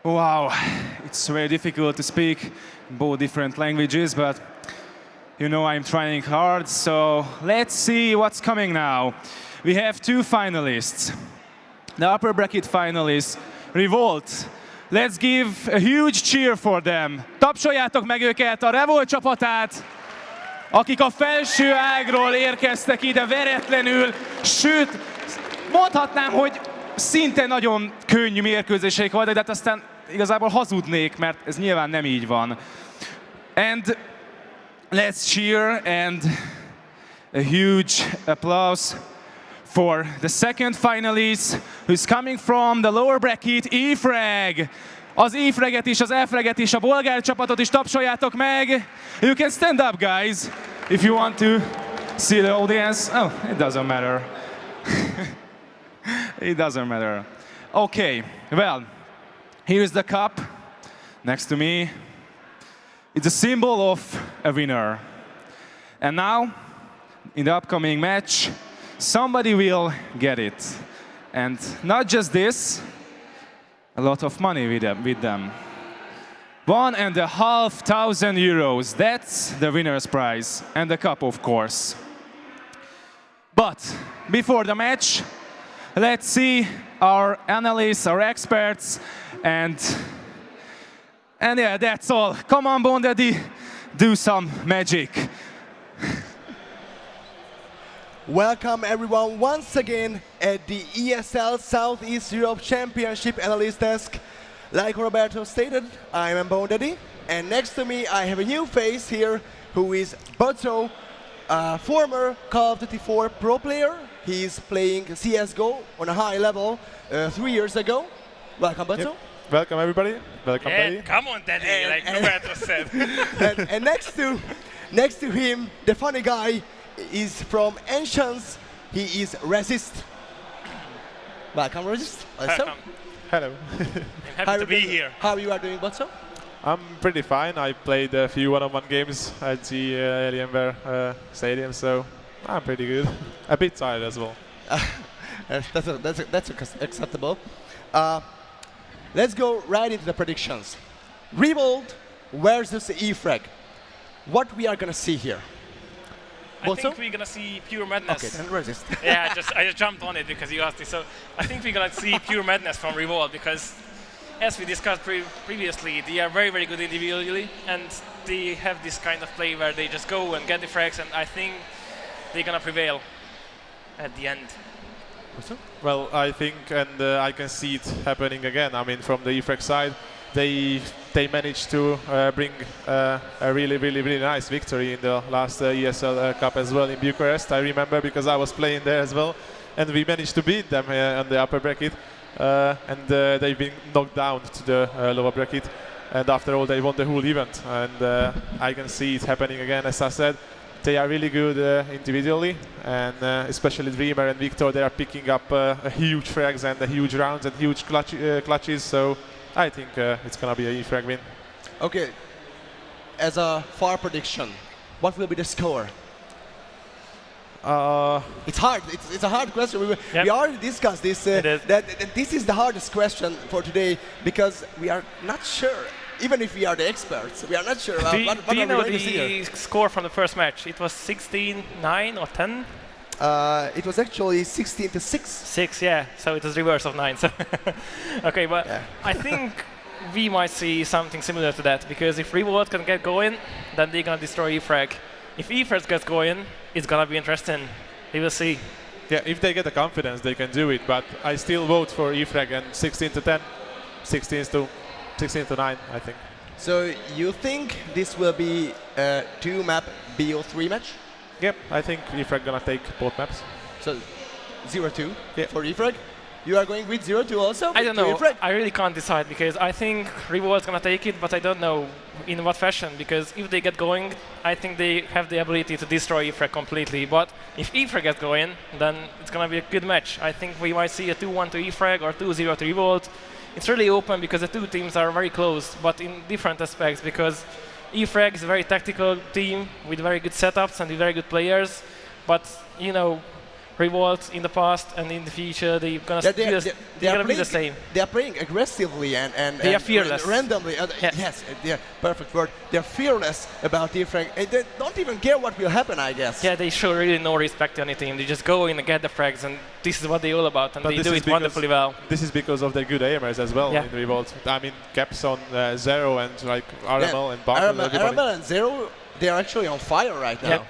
Wow, it's very difficult to speak both different languages, but you know I'm trying hard, so let's see what's coming now. We have two finalists. The upper bracket finalists, Revolte. Let's give a huge cheer for them. Tapsoljátok meg őket, a Revolte csapatát, akik a felső ágról érkeztek ide veretlenül, sőt, mondhatnám, hogy szinte nagyon könnyű mérkőzéseik voltak, de hát aztán igazából hazudnék, mert ez nyilván nem így van. And let's cheer and a huge applause for the second finalist who's coming from the lower bracket, E-Frag. Az E-Fraget is, az E-Fraget is, a bolgár csapatot is tapsoljátok meg. You can stand up, guys, if you want to see the audience. Oh, it doesn't matter. It doesn't matter. Okay, well, here's the cup next to me. It's a symbol of a winner. And now, in the upcoming match, somebody will get it. And not just this, a lot of money with them. 1,500 euros, that's the winner's prize. And the cup, of course. But before the match, let's see our analysts, our experts, and yeah, that's all. Come on, Bondedi, do some magic. Welcome everyone once again at the ESL Southeast Europe Championship Analyst Desk. Like Roberto stated, I'm Bondedi, and next to me I have a new face here who is Botto, a former Call of Duty 4 pro player. He's playing CSGO on a high level 3 years ago. Welcome, Botto. Yep. Welcome everybody. Welcome, Daddy. Come on, Daddy, like Roberto said. and next to him, the funny guy is from Ancients. He is Resist. Welcome, Resist. Also. Hello. I'm happy to be here. How you are doing, Botso? I'm pretty fine. I played a few one-on-one games at the Alienware Stadium, so I'm pretty good. A bit tired as well. That's acceptable. Let's go right into the predictions. Revolte versus E-Frag. What we are gonna see here? I think we're gonna see pure madness. Okay, then Resist. Yeah, I just jumped on it because you asked me. So I think we're gonna see pure madness from Revolte because, as we discussed previously, they are very, very good individually, and they have this kind of play where they just go and get the frags, and I think they're gonna prevail at the end. Well, I think, and I can see it happening again. I mean, from the E-Frag side, they managed to bring a really, really, really nice victory in the last ESL Cup as well in Bucharest. I remember because I was playing there as well, and we managed to beat them on the upper bracket, and they've been knocked down to the lower bracket, and after all, they won the whole event, and I can see it happening again. As I said, they are really good individually, and especially Dreamer and Victor, they are picking up a huge frags and a huge rounds and huge clutches, so I think it's going to be an E-Frag win. Okay, as a far prediction, what will be the score? It's hard. It's a hard question. We already discussed this. That this is the hardest question for today because we are not sure. Even if we are the experts, we are not sure about what do you know the score from the first match? It was 16-9 or 10? It was actually 16-6. 6, yeah. So it was reverse of 9. So okay, but yeah. I think we might see something similar to that because if Revolte can get going, then they're gonna destroy E-Frag. If E-Frag gets going, it's gonna be interesting. We will see. Yeah, if they get the confidence, they can do it. But I still vote for E-Frag and 16-10, 16-9, I think. So you think this will be a 2-map BO3 match? Yep, I think E-Frag gonna take both maps. So 0-2 for E-Frag? You are going with 0-2 also? I don't know. I really can't decide because I think Revolte's gonna take it, but I don't know in what fashion. Because if they get going, I think they have the ability to destroy E-Frag completely. But if E-Frag gets going, then it's gonna be a good match. I think we might see a 2-1 to E-Frag or 2-0 to Revolte. It's really open because the two teams are very close, but in different aspects. Because E-Frag is a very tactical team with very good setups and with very good players, but you know, Revolt in the past and in the future, they're gonna be the same. They are playing aggressively and they are fearless. Randomly. Yes, yeah, perfect word. They're fearless about E-Frag. They don't even care what will happen, I guess. Yeah, they show really no respect to any team. They just go in and get the frags, and this is what they're all about, and but they do it wonderfully well. This is because of their good aimers as well in Revolt. I mean, Caps on Zero and like Aramel and Bartel. Aramel and Zero, they are actually on fire right now. Yeah.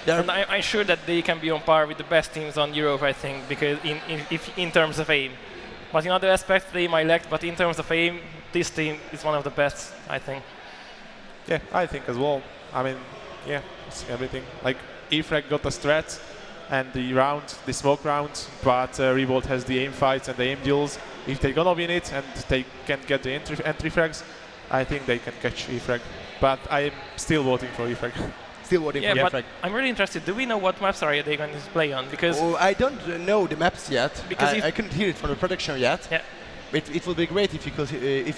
And I'm sure that they can be on par with the best teams on Europe, I think, because in terms of aim. But in other aspects, they might lack, but in terms of aim, this team is one of the best, I think. Yeah, I think as well. I mean, yeah, it's everything. Like, E-Frag got the strat and the smoke round, but Revolt has the aim fights and the aim duels. If they're gonna win it and they can get the entry frags, I think they can catch E-Frag. But I'm still voting for E-Frag. Still voting for E-Frag. I'm really interested. Do we know what maps are they going to play on? Because I don't know the maps yet. Because I couldn't hear it from the production yet. Yeah. It would be great if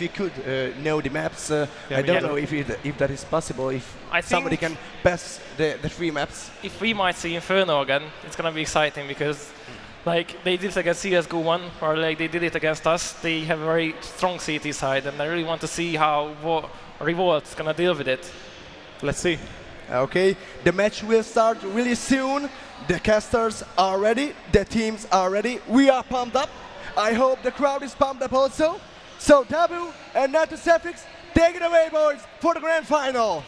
you could know the maps. I don't know if that is possible. If somebody can pass the 3 maps. If we might see Inferno again, it's gonna be exciting because, like they did it against CS:GO 1, or like they did it against us. They have a very strong CT side, and I really want to see how Revolt's gonna deal with it. Let's see. Okay, the match will start really soon. The casters are ready, the teams are ready. We are pumped up. I hope the crowd is pumped up also. So Tabu and Natusefix, take it away, boys, for the grand final.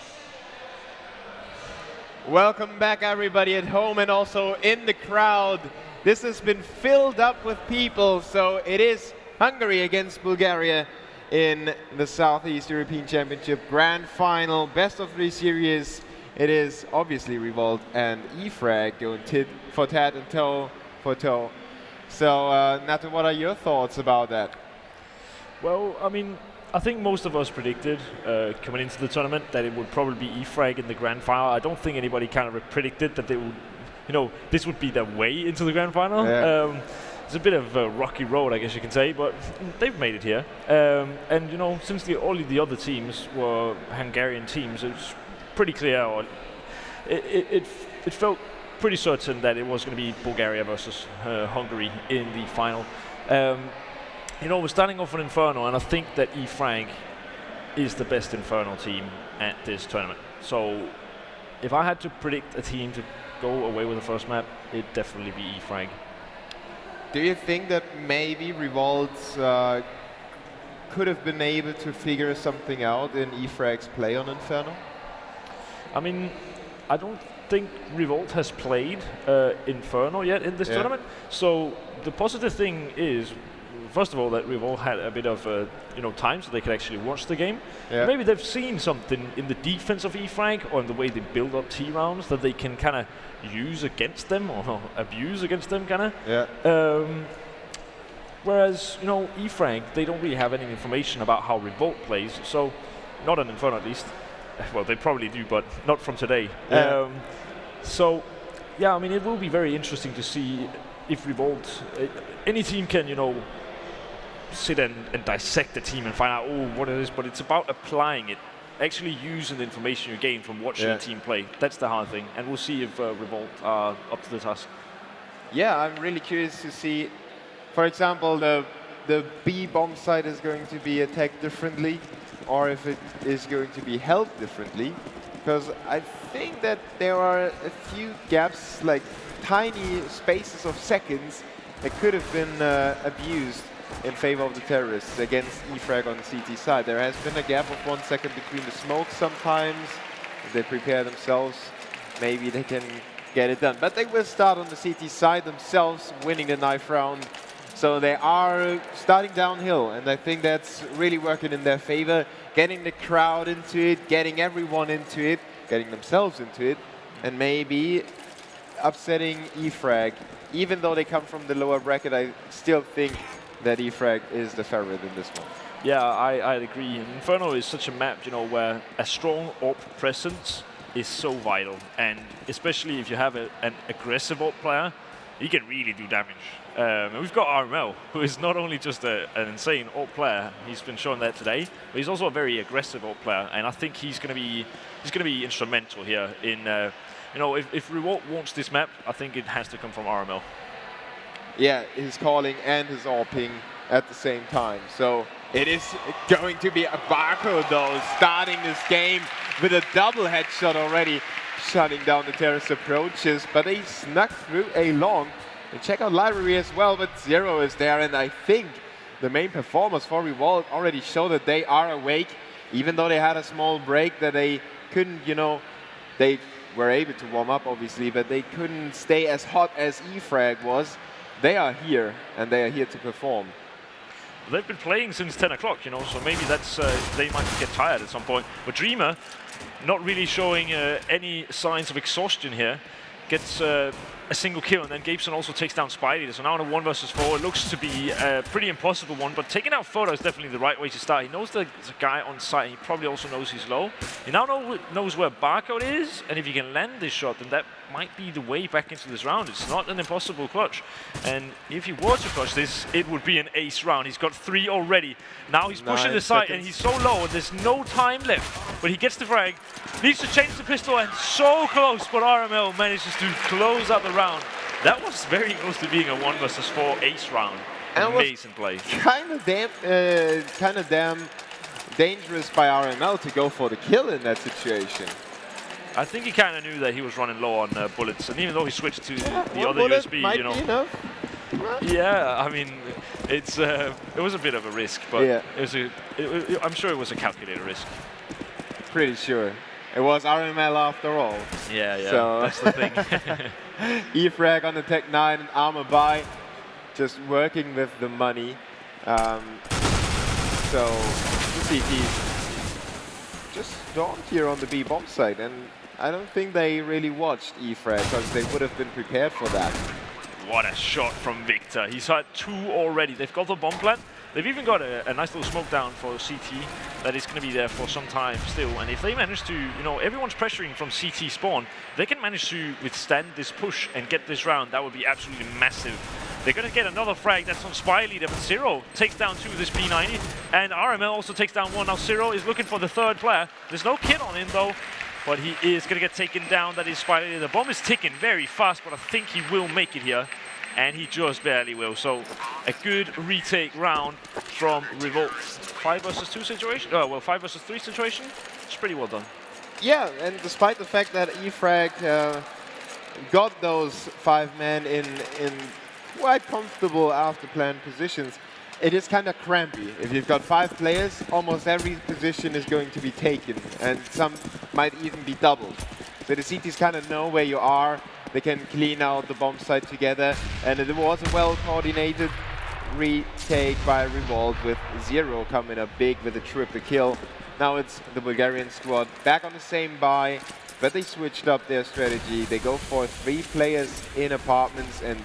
Welcome back, everybody at home and also in the crowd. This has been filled up with people, so it is Hungary against Bulgaria in the Southeast European Championship Grand Final, best of 3 series. It is obviously Revolt and E-Frag going tit for tat and toe for toe. So, Natu, what are your thoughts about that? Well, I mean, I think most of us predicted coming into the tournament that it would probably be E-Frag in the grand final. I don't think anybody kind of predicted that they would, this would be their way into the grand final. Yeah. It's a bit of a rocky road, I guess you can say, but they've made it here. And since all the other teams were Hungarian teams, it's pretty clear, or it felt pretty certain that it was going to be Bulgaria versus Hungary in the final. We're starting off with Inferno, and I think that E-Frag is the best Inferno team at this tournament. So if I had to predict a team to go away with the first map, it'd definitely be E-Frag. Do you think that maybe Revolt could have been able to figure something out in E-Frag's play on Inferno? I mean, I don't think Revolt has played Inferno yet in this tournament. So the positive thing is, first of all, that Revolt had a bit of time so they could actually watch the game. Yeah. Maybe they've seen something in the defense of E-Frag or in the way they build up T rounds that they can kind of use against them or abuse against them, kind of. Yeah. Whereas E-Frag, they don't really have any information about how Revolt plays. So, not on Inferno at least. Well, they probably do, but not from today. Yeah. I mean, it will be very interesting to see if Revolt, any team can, sit and dissect the team and find out, what it is, but it's about applying it, actually using the information you gain from watching a team play. That's the hard thing, and we'll see if Revolt are up to the task. Yeah, I'm really curious to see, for example, the B bomb site is going to be attacked differently, or if it is going to be held differently, because I think that there are a few gaps, like tiny spaces of seconds, that could have been abused in favor of the terrorists against E-Frag on the CT side. There has been a gap of 1 second between the smokes sometimes. If they prepare themselves, maybe they can get it done. But they will start on the CT side themselves, winning the knife round. So they are starting downhill, and I think that's really working in their favor, getting the crowd into it, getting everyone into it, getting themselves into it, and maybe upsetting E-Frag. Even though they come from the lower bracket, I still think that E-Frag is the favorite in this one. Yeah, I agree. Inferno is such a map, where a strong AWP presence is so vital, and especially if you have an aggressive AWP player, he can really do damage. And we've got RML, who is not only just an insane ult player, he's been showing that today, but he's also a very aggressive ult player, and I think he's going to be instrumental here in, you know, if Revolte wants this map, I think it has to come from RML. Yeah, his calling and his AWPing at the same time. So it is going to be a Barco though, starting this game with a double headshot already, shutting down the terrace approaches, but they snuck through a long. And check out library as well, but Zero is there, and I think the main performers for Revolt already show that they are awake, even though they had a small break that they couldn't, you know, they were able to warm up obviously, but they couldn't stay as hot as E-Frag was. They are here, and they are here to perform. They've been playing since 10 o'clock, you know, so maybe that's they might get tired at some point. But Dreamer, not really showing any signs of exhaustion here, gets a single kill, and then Gabeson also takes down Spidey. So now in a 1 versus 4, it looks to be a pretty impossible one, but taking out Photo is definitely the right way to start. He knows there's a guy on site, he probably also knows he's low. He now knows where Barcode is, and if he can land this shot, then that might be the way back into this round. It's not an impossible clutch, and if he were to clutch this, it would be an ace round. He's got 3 already. Now he's pushing the site, and he's so low, and there's no time left, but he gets the frag, needs to change the pistol, and so close, but RML manages to close out the round. That was very close to being a 1 versus 4 ace round. Amazing play. Kind of damn dangerous by RML to go for the kill in that situation. I think he kind of knew that he was running low on bullets, and even though he switched to the other USB, might you know. Be enough. Yeah, I mean, it was a bit of a risk, but yeah. I'm sure it was a calculated risk. Pretty sure. It was RML after all. Yeah, so that's the thing. E-Frag on the Tech 9 and armor buy, just working with the money. So the CT just dawned here on the B bomb site, and I don't think they really watched E-Frag because they would have been prepared for that. What a shot from Victor. He's had 2 already. They've got the bomb plant. They've even got a nice little smoke down for CT that is going to be there for some time still. And if they manage to, you know, everyone's pressuring from CT spawn, they can manage to withstand this push and get this round, that would be absolutely massive. They're going to get another frag that's on Spy Leader, but Zero takes down 2 of this P90, and RML also takes down 1. Now Zero is looking for the 3rd player. There's no kid on him though, but he is going to get taken down. That is Spy Leader. The bomb is ticking very fast, but I think he will make it here. And he just barely will. So a good retake round from Revolt. 5 versus 2 situation. Oh, well, 5 versus 3 situation. It's pretty well done. Yeah, and despite the fact that E-Frag got those 5 men in quite comfortable after plan positions, it is kind of crampy. If you've got 5 players, almost every position is going to be taken, and some might even be doubled. So the CTs kind of know where you are. They can clean out the bomb site together, and it was a well-coordinated retake by Revolt with Zero coming up big with a triple kill. Now it's the Bulgarian squad back on the same buy, but they switched up their strategy. They go for 3 players in apartments, and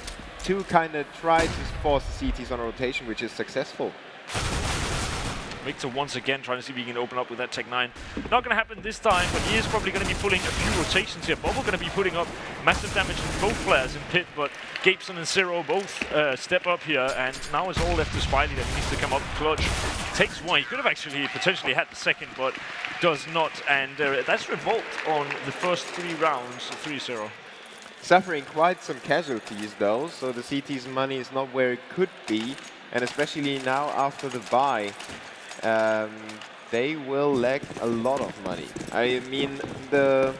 2 kind of try to force the CTs on a rotation, which is successful. Victor once again trying to see if he can open up with that Tech 9. Not going to happen this time, but he is probably going to be pulling a few rotations here. Both are going to be putting up massive damage to both players in pit, but Gabeson and Zero both step up here, and now it's all left to Spidey that needs to come up clutch. Takes 1. He could have actually potentially had the 2nd, but does not, and that's Revolt on the first 3 rounds, 3-0. Suffering quite some casualties though, so the CT's money is not where it could be, and especially now after the buy. They will lack a lot of money. I mean, the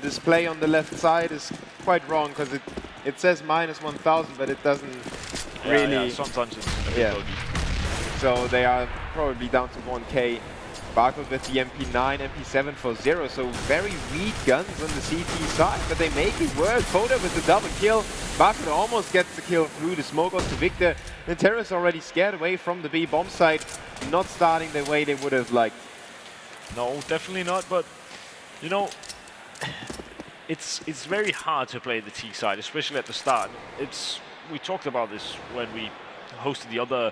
display on the left side is quite wrong because it says -1,000, but it doesn't really. Yeah, sometimes it's a bit dodgy. So they are probably down to 1K. Barcode with the MP9, MP7 for Zero, so very weak guns on the CT side, but they make it work. Foda with the double kill. Barcode almost gets the kill through. The smoke goes to Victor. The terrorists already scared away from the B bomb site, not starting the way they would have liked. No, definitely not, but you know, it's very hard to play the T side, especially at the start. We talked about this when we hosted the other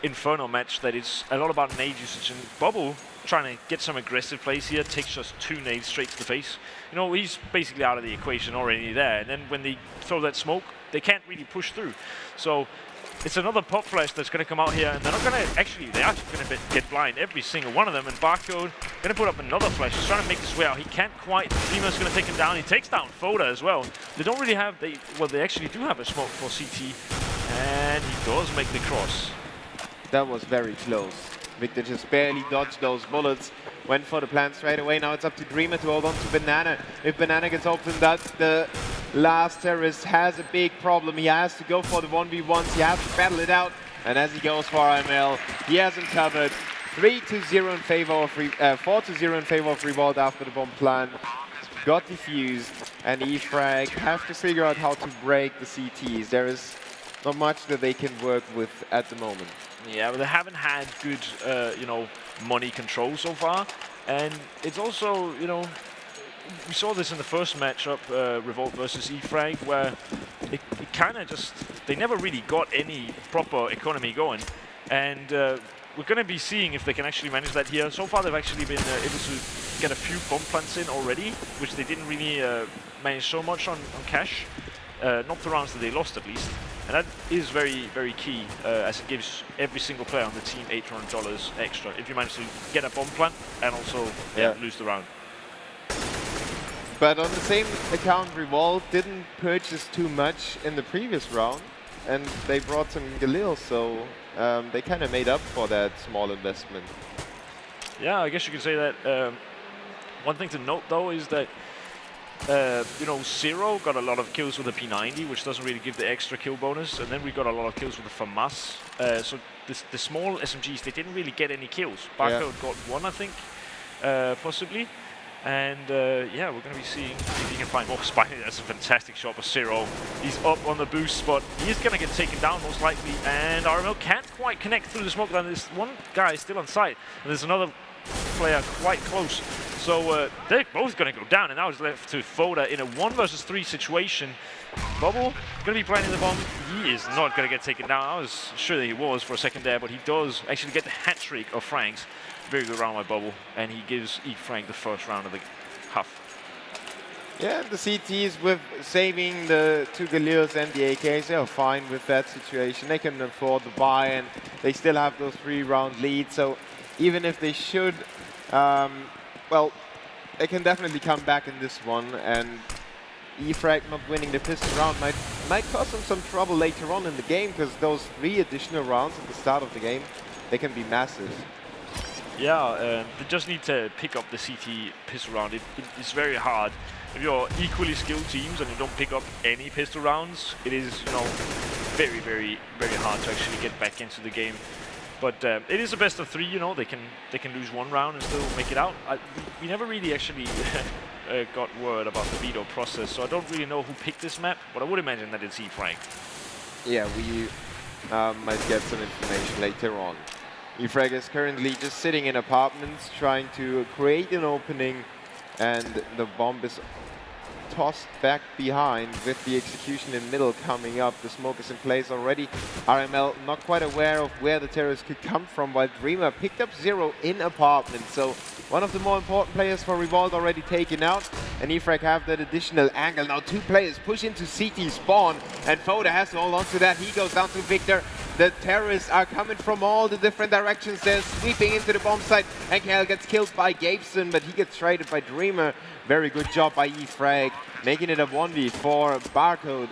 Inferno match that it's a lot about nade usage, and Bubble trying to get some aggressive plays here, takes just 2 nades straight to the face. You know, he's basically out of the equation already there, and then when they throw that smoke, they can't really push through. So it's another pop flash that's going to come out here, and they're not going to actually, they're actually going to get blind, every single one of them, and Barcode going to put up another flash. He's trying to make his way out. He can't quite. Dreamer's going to take him down. He takes down Foda as well. They don't really have, they actually do have a smoke for CT, and he does make the cross. That was very close. Victor just barely dodged those bullets. Went for the plant straight away. Now it's up to Dreamer to hold on to Banana. If Banana gets opened up, the last terrorist has a big problem. He has to go for the 1v1s. He has to battle it out. And as he goes for RML, he has him covered. 3-0 in favor of 4-0 in favor of Revolte after the bomb plant. Got defused, and E-Frag have to figure out how to break the CTs. There is not much that they can work with at the moment. Yeah, but they haven't had good, you know, money control so far, and it's also, you know, we saw this in the first matchup, Revolt versus E-Frag, where it kind of just, they never really got any proper economy going, and we're going to be seeing if they can actually manage that here. So far, they've actually been able to get a few bomb plants in already, which they didn't really manage so much on cash, not the rounds that they lost at least. And that is very, very key, as it gives every single player on the team $800 extra if you manage to get a bomb plant and also lose the round. But on the same account, Revolt didn't purchase too much in the previous round, and they brought some Galil, so they kind of made up for that small investment. Yeah, I guess you could say that. One thing to note, though, is that you know, Zero got a lot of kills with the P90, which doesn't really give the extra kill bonus, and then we got a lot of kills with the FAMAS. So the small SMGs, they didn't really get any kills. Barcode got 1, I think, possibly. And yeah, we're going to be seeing if he can find more. Spiny, that's a fantastic shot for Zero. He's up on the boost spot. He's going to get taken down most likely, and RML can't quite connect through the smoke. And this one guy is still on site, and there's another player quite close. So they're both going to go down, and now it's left to Foda in a 1 versus 3 situation. Bubble going to be planting the bomb. He is not going to get taken down. I was sure that he was for a second there, but he does actually get the hat trick of Franks. Very good round by Bubble, and he gives E-Frag the first round of the half. Yeah, the CTs with saving the 2 Galiles and the AKs, they're fine with that situation. They can afford the buy, and they still have those 3-round leads. So even if they should, well, they can definitely come back in this one, and E-Frag not winning the pistol round might cause them some trouble later on in the game, because those 3 additional rounds at the start of the game, they can be massive. Yeah, they just need to pick up the CT pistol round. It's very hard. If you're equally skilled teams and you don't pick up any pistol rounds, it is, you know, very, very, very hard to actually get back into the game. But it is a best of 3, you know. They can lose 1 round and still make it out. We never really actually got word about the veto process, so I don't really know who picked this map, but I would imagine that it's E-Frag. Yeah, we might get some information later on. E-Frag is currently just sitting in apartments, trying to create an opening, and the bomb is tossed back behind with the execution in middle coming up. The smoke is in place already. RML not quite aware of where the terrorists could come from, while Dreamer picked up Zero in apartment. So one of the more important players for Revolt already taken out, and E-Frag have that additional angle. Now 2 players push into CT spawn, and Foda has to hold on to that. He goes down to Victor. The terrorists are coming from all the different directions. They're sweeping into the bomb site. NKL gets killed by Gabeson, but he gets traded by Dreamer. Very good job by E-Frag, making it a 1v4. Barcode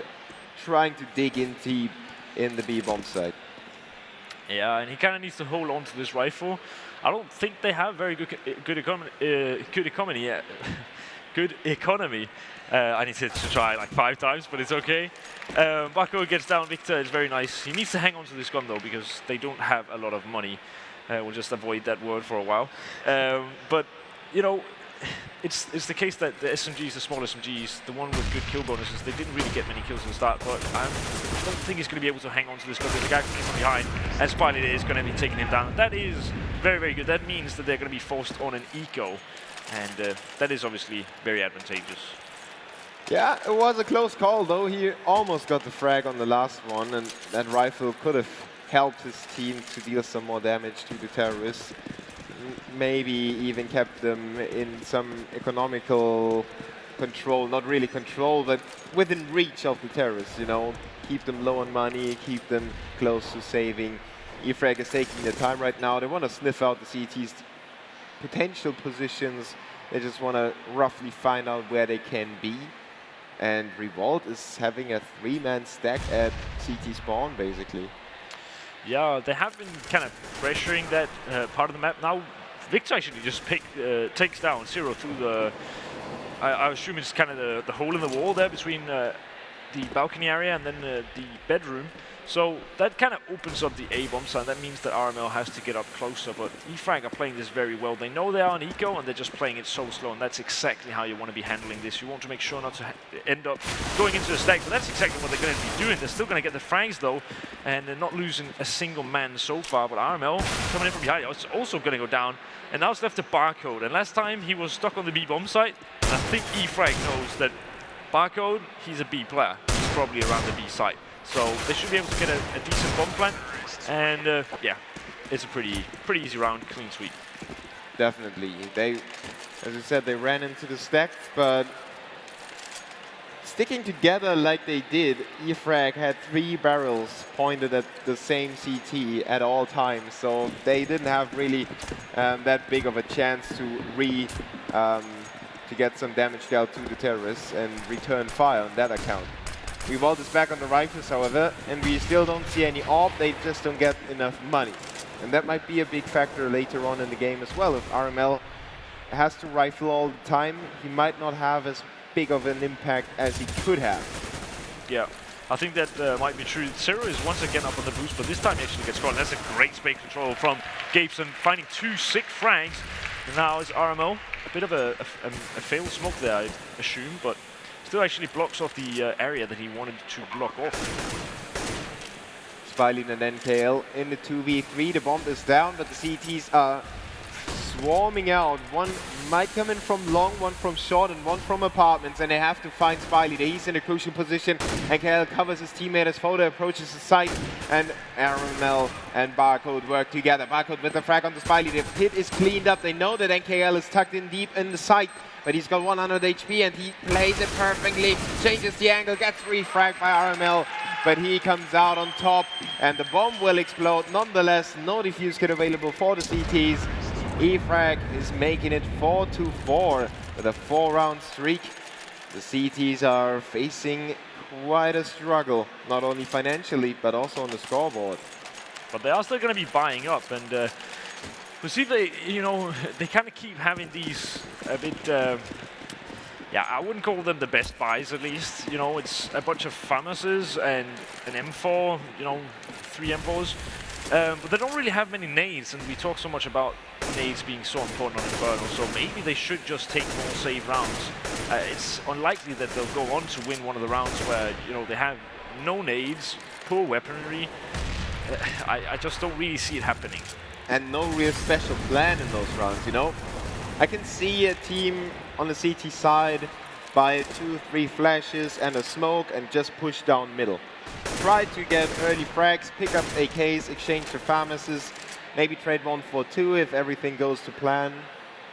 trying to dig in deep in the B bomb site. Yeah, and he kind of needs to hold on to this rifle. I don't think they have very good economy yet. Good economy. I need to try like 5 times, but it's okay. Bako gets down Victor. It's very nice. He needs to hang on to this gun though, because they don't have a lot of money. We'll just avoid that word for a while. But you know, it's the case that the SMGs, the small SMGs, the one with good kill bonuses, they didn't really get many kills at the start. But I don't think he's going to be able to hang on to this gun. The guy coming from behind, and Spiley is going to be taking him down. That is very, very good. That means that they're going to be forced on an eco, and that is obviously very advantageous. Yeah, it was a close call though. He almost got the frag on the last one, and that rifle could have helped his team to deal some more damage to the terrorists. Maybe even kept them in some economical control, not really control, but within reach of the terrorists, you know. Keep them low on money, keep them close to saving. E-Frag is taking their time right now. They want to sniff out the CT's potential positions. They just want to roughly find out where they can be. And Revolte is having a 3-man stack at CT spawn, basically. Yeah, they have been kind of pressuring that part of the map. Now, Victor actually just takes down Zero through the... I assume it's kind of the hole in the wall there between the balcony area and then the bedroom. So that kind of opens up the A-bomb side. That means that RML has to get up closer, but E-Frag are playing this very well. They know they are on eco, and they're just playing it so slow, and that's exactly how you want to be handling this. You want to make sure not to end up going into a stack, but that's exactly what they're going to be doing. They're still going to get the frags, though, and they're not losing a single man so far, but RML coming in from behind, it's also going to go down, and now it's left to Barcode. And last time, he was stuck on the B-bomb site, and I think E-Frag knows that Barcode, he's a B player. He's probably around the B site. So they should be able to get a decent bomb plant, and yeah, it's a pretty easy round, clean sweep. Definitely. They, as I said, they ran into the stack, but sticking together like they did, E-Frag had 3 barrels pointed at the same CT at all times, so they didn't have really that big of a chance to get some damage dealt to the terrorists and return fire on that account. Revolte is back on the rifles, however, and we still don't see any AWP. They just don't get enough money. And that might be a big factor later on in the game as well. If RML has to rifle all the time, he might not have as big of an impact as he could have. Yeah, I think that might be true. Zero is once again up on the boost, but this time he actually gets caught. That's a great space control from Gabeson, finding 2 sick frags. And now is RML. A bit of a failed smoke there, I assume, but still actually blocks off the area that he wanted to block off. Spilin and NKL in the 2v3. The bomb is down, but the CTs are swarming out. One might come in from long, one from short, and one from apartments, and they have to find Spiley. He's in a crucial position. NKL covers his teammate as Foda approaches the site, and RML and Barcode work together. Barcode with the frag on the Spiley. The pit is cleaned up. They know that NKL is tucked in deep in the site, but he's got 100 HP, and he plays it perfectly. Changes the angle, gets refragged by RML, but he comes out on top, and the bomb will explode. Nonetheless, no defuse kit available for the CTs. E-Frag is making it 4-4 with a 4-round streak. The CTs are facing quite a struggle, not only financially, but also on the scoreboard. But they are still going to be buying up, and we see they, you know, they kind of keep having these a bit, yeah, I wouldn't call them the best buys at least. You know, it's a bunch of FAMASes and an M4, you know, 3 M4s. But they don't really have many nades, and we talk so much about nades being so important on Inferno, so maybe they should just take more save rounds. It's unlikely that they'll go on to win one of the rounds where, you know, they have no nades, poor weaponry. I just don't really see it happening. And no real special plan in those rounds, you know? I can see a team on the CT side buy 2-3 flashes and a smoke and just push down middle. Try to get early frags, pick up AKs, exchange the FAMASes, maybe trade 1 for 2 if everything goes to plan.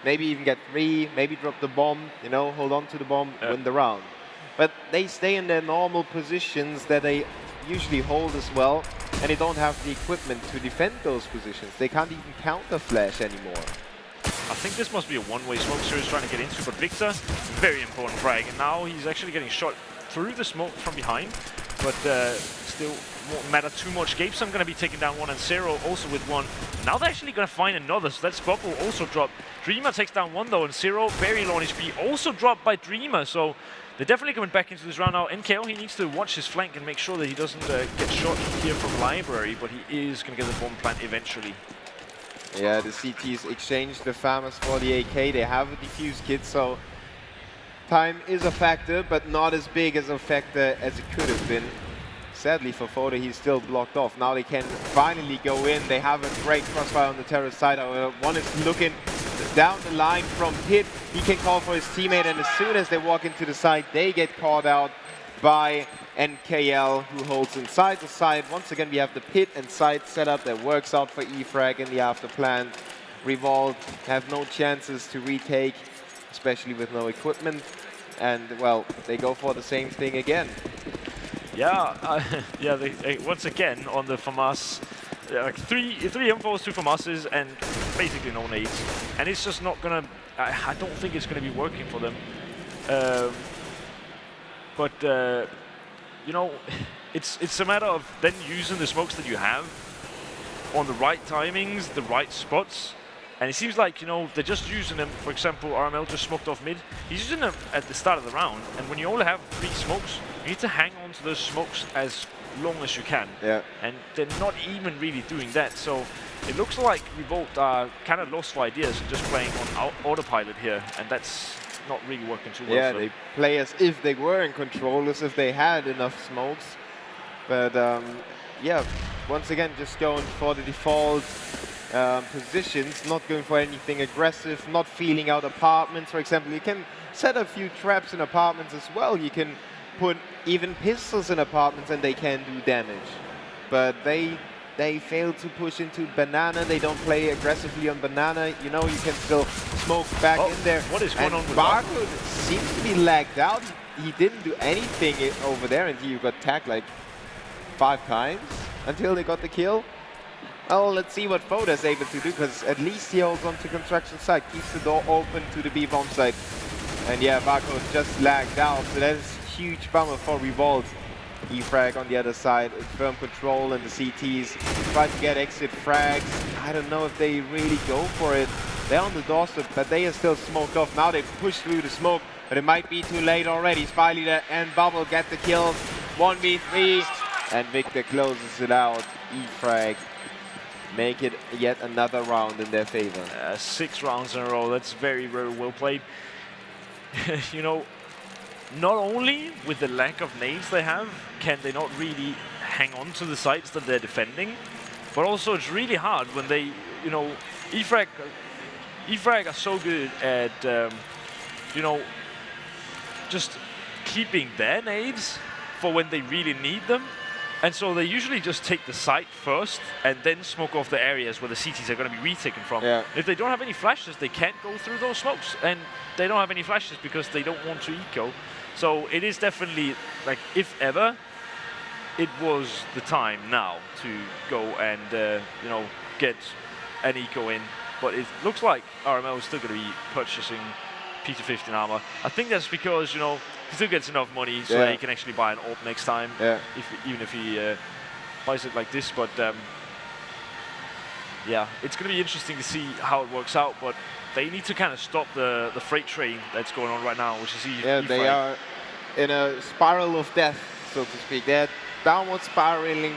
Maybe even get 3, maybe drop the bomb, you know, hold on to the bomb, win the round. But they stay in their normal positions that they usually hold as well, and they don't have the equipment to defend those positions. They can't even counter flash anymore. I think this must be a one-way smoke series trying to get into, but Victor, very important frag, and now he's actually getting shot through the smoke from behind, but still won't matter too much. Gabeson going to be taking down 1, and Zero also with 1. Now they're actually going to find another, so that's Bubble also dropped. Dreamer takes down 1 though, and Zero, very low on HP, also dropped by Dreamer, so they're definitely coming back into this round now. NKL, he needs to watch his flank and make sure that he doesn't get shot here from Library, but he is going to get the bomb plant eventually. Yeah, the CTs exchange the FAMAS for the AK. They have a defuse kit, so time is a factor, but not as big as a factor as it could have been. Sadly for Foda, he's still blocked off. Now they can finally go in. They have a great crossfire on the terrorist side. However, one is looking down the line from Pit. He can call for his teammate, and as soon as they walk into the side, they get caught out by NKL, who holds inside the side. Once again, we have the pit and side setup that works out for E-Frag in the after plan. Revolte have no chances to retake, especially with no equipment. And, well, they go for the same thing again. Yeah, yeah. They once again on the FAMAS, like three infos, 2 FAMASes, and basically no nades. And it's just not gonna. I don't think it's gonna be working for them. You know, it's a matter of then using the smokes that you have on the right timings, the right spots. And it seems like, you know, they're just using them. For example, RML just smoked off mid. He's using them at the start of the round. And when you only have 3 smokes, you need to hang on to those smokes as long as you can. Yeah. And they're not even really doing that. So it looks like Revolte are kind of lost for ideas and just playing on autopilot here. And that's not really working too well. Yeah, for they them. play as if they were in control, as if they had enough smokes. But yeah, once again, just going for the default positions, not going for anything aggressive, not feeling out apartments. For example, you can set a few traps in apartments as well. You can put even pistols in apartments and they can do damage. But they fail to push into banana. They don't play aggressively on banana. You know, you can still smoke back in there. What is going on with Barcode seems to be lagged out. He didn't do anything over there until you got tagged like 5 times until they got the kill. Well, let's see what Foda's able to do, because at least he holds on to construction side, keeps the door open to the B-bomb side. And yeah, Barcode just lagged out, so that is a huge bummer for Revolte. E-Frag on the other side, firm control, and the CTs try to get exit frags. I don't know if they really go for it. They're on the doorstep, but they are still smoked off. Now they push through the smoke, but it might be too late already. Spy Leader and Bubble get the kills. 1v3, and Victor closes it out. E-Frag make it yet another round in their favor. 6 rounds in a row. That's very, very well played. You know, not only with the lack of nades they have, can they not really hang on to the sites that they're defending, but also it's really hard when they, you know, E-Frag are so good at, you know, just keeping their nades for when they really need them. And so they usually just take the site first and then smoke off the areas where the CTs are going to be retaken from. Yeah. If they don't have any flashes, they can't go through those smokes. And they don't have any flashes because they don't want to eco. So it is definitely, like, if ever, it was the time now to go and, you know, get an eco in. But it looks like RML is still going to be purchasing P215 armor. I think that's because, you know, he still gets enough money so that he can actually buy an AWP next time, even if he buys it like this. But yeah, it's going to be interesting to see how it works out. But they need to kind of stop the freight train that's going on right now, which is E-Frag. They are in a spiral of death, so to speak. They're downward spiraling,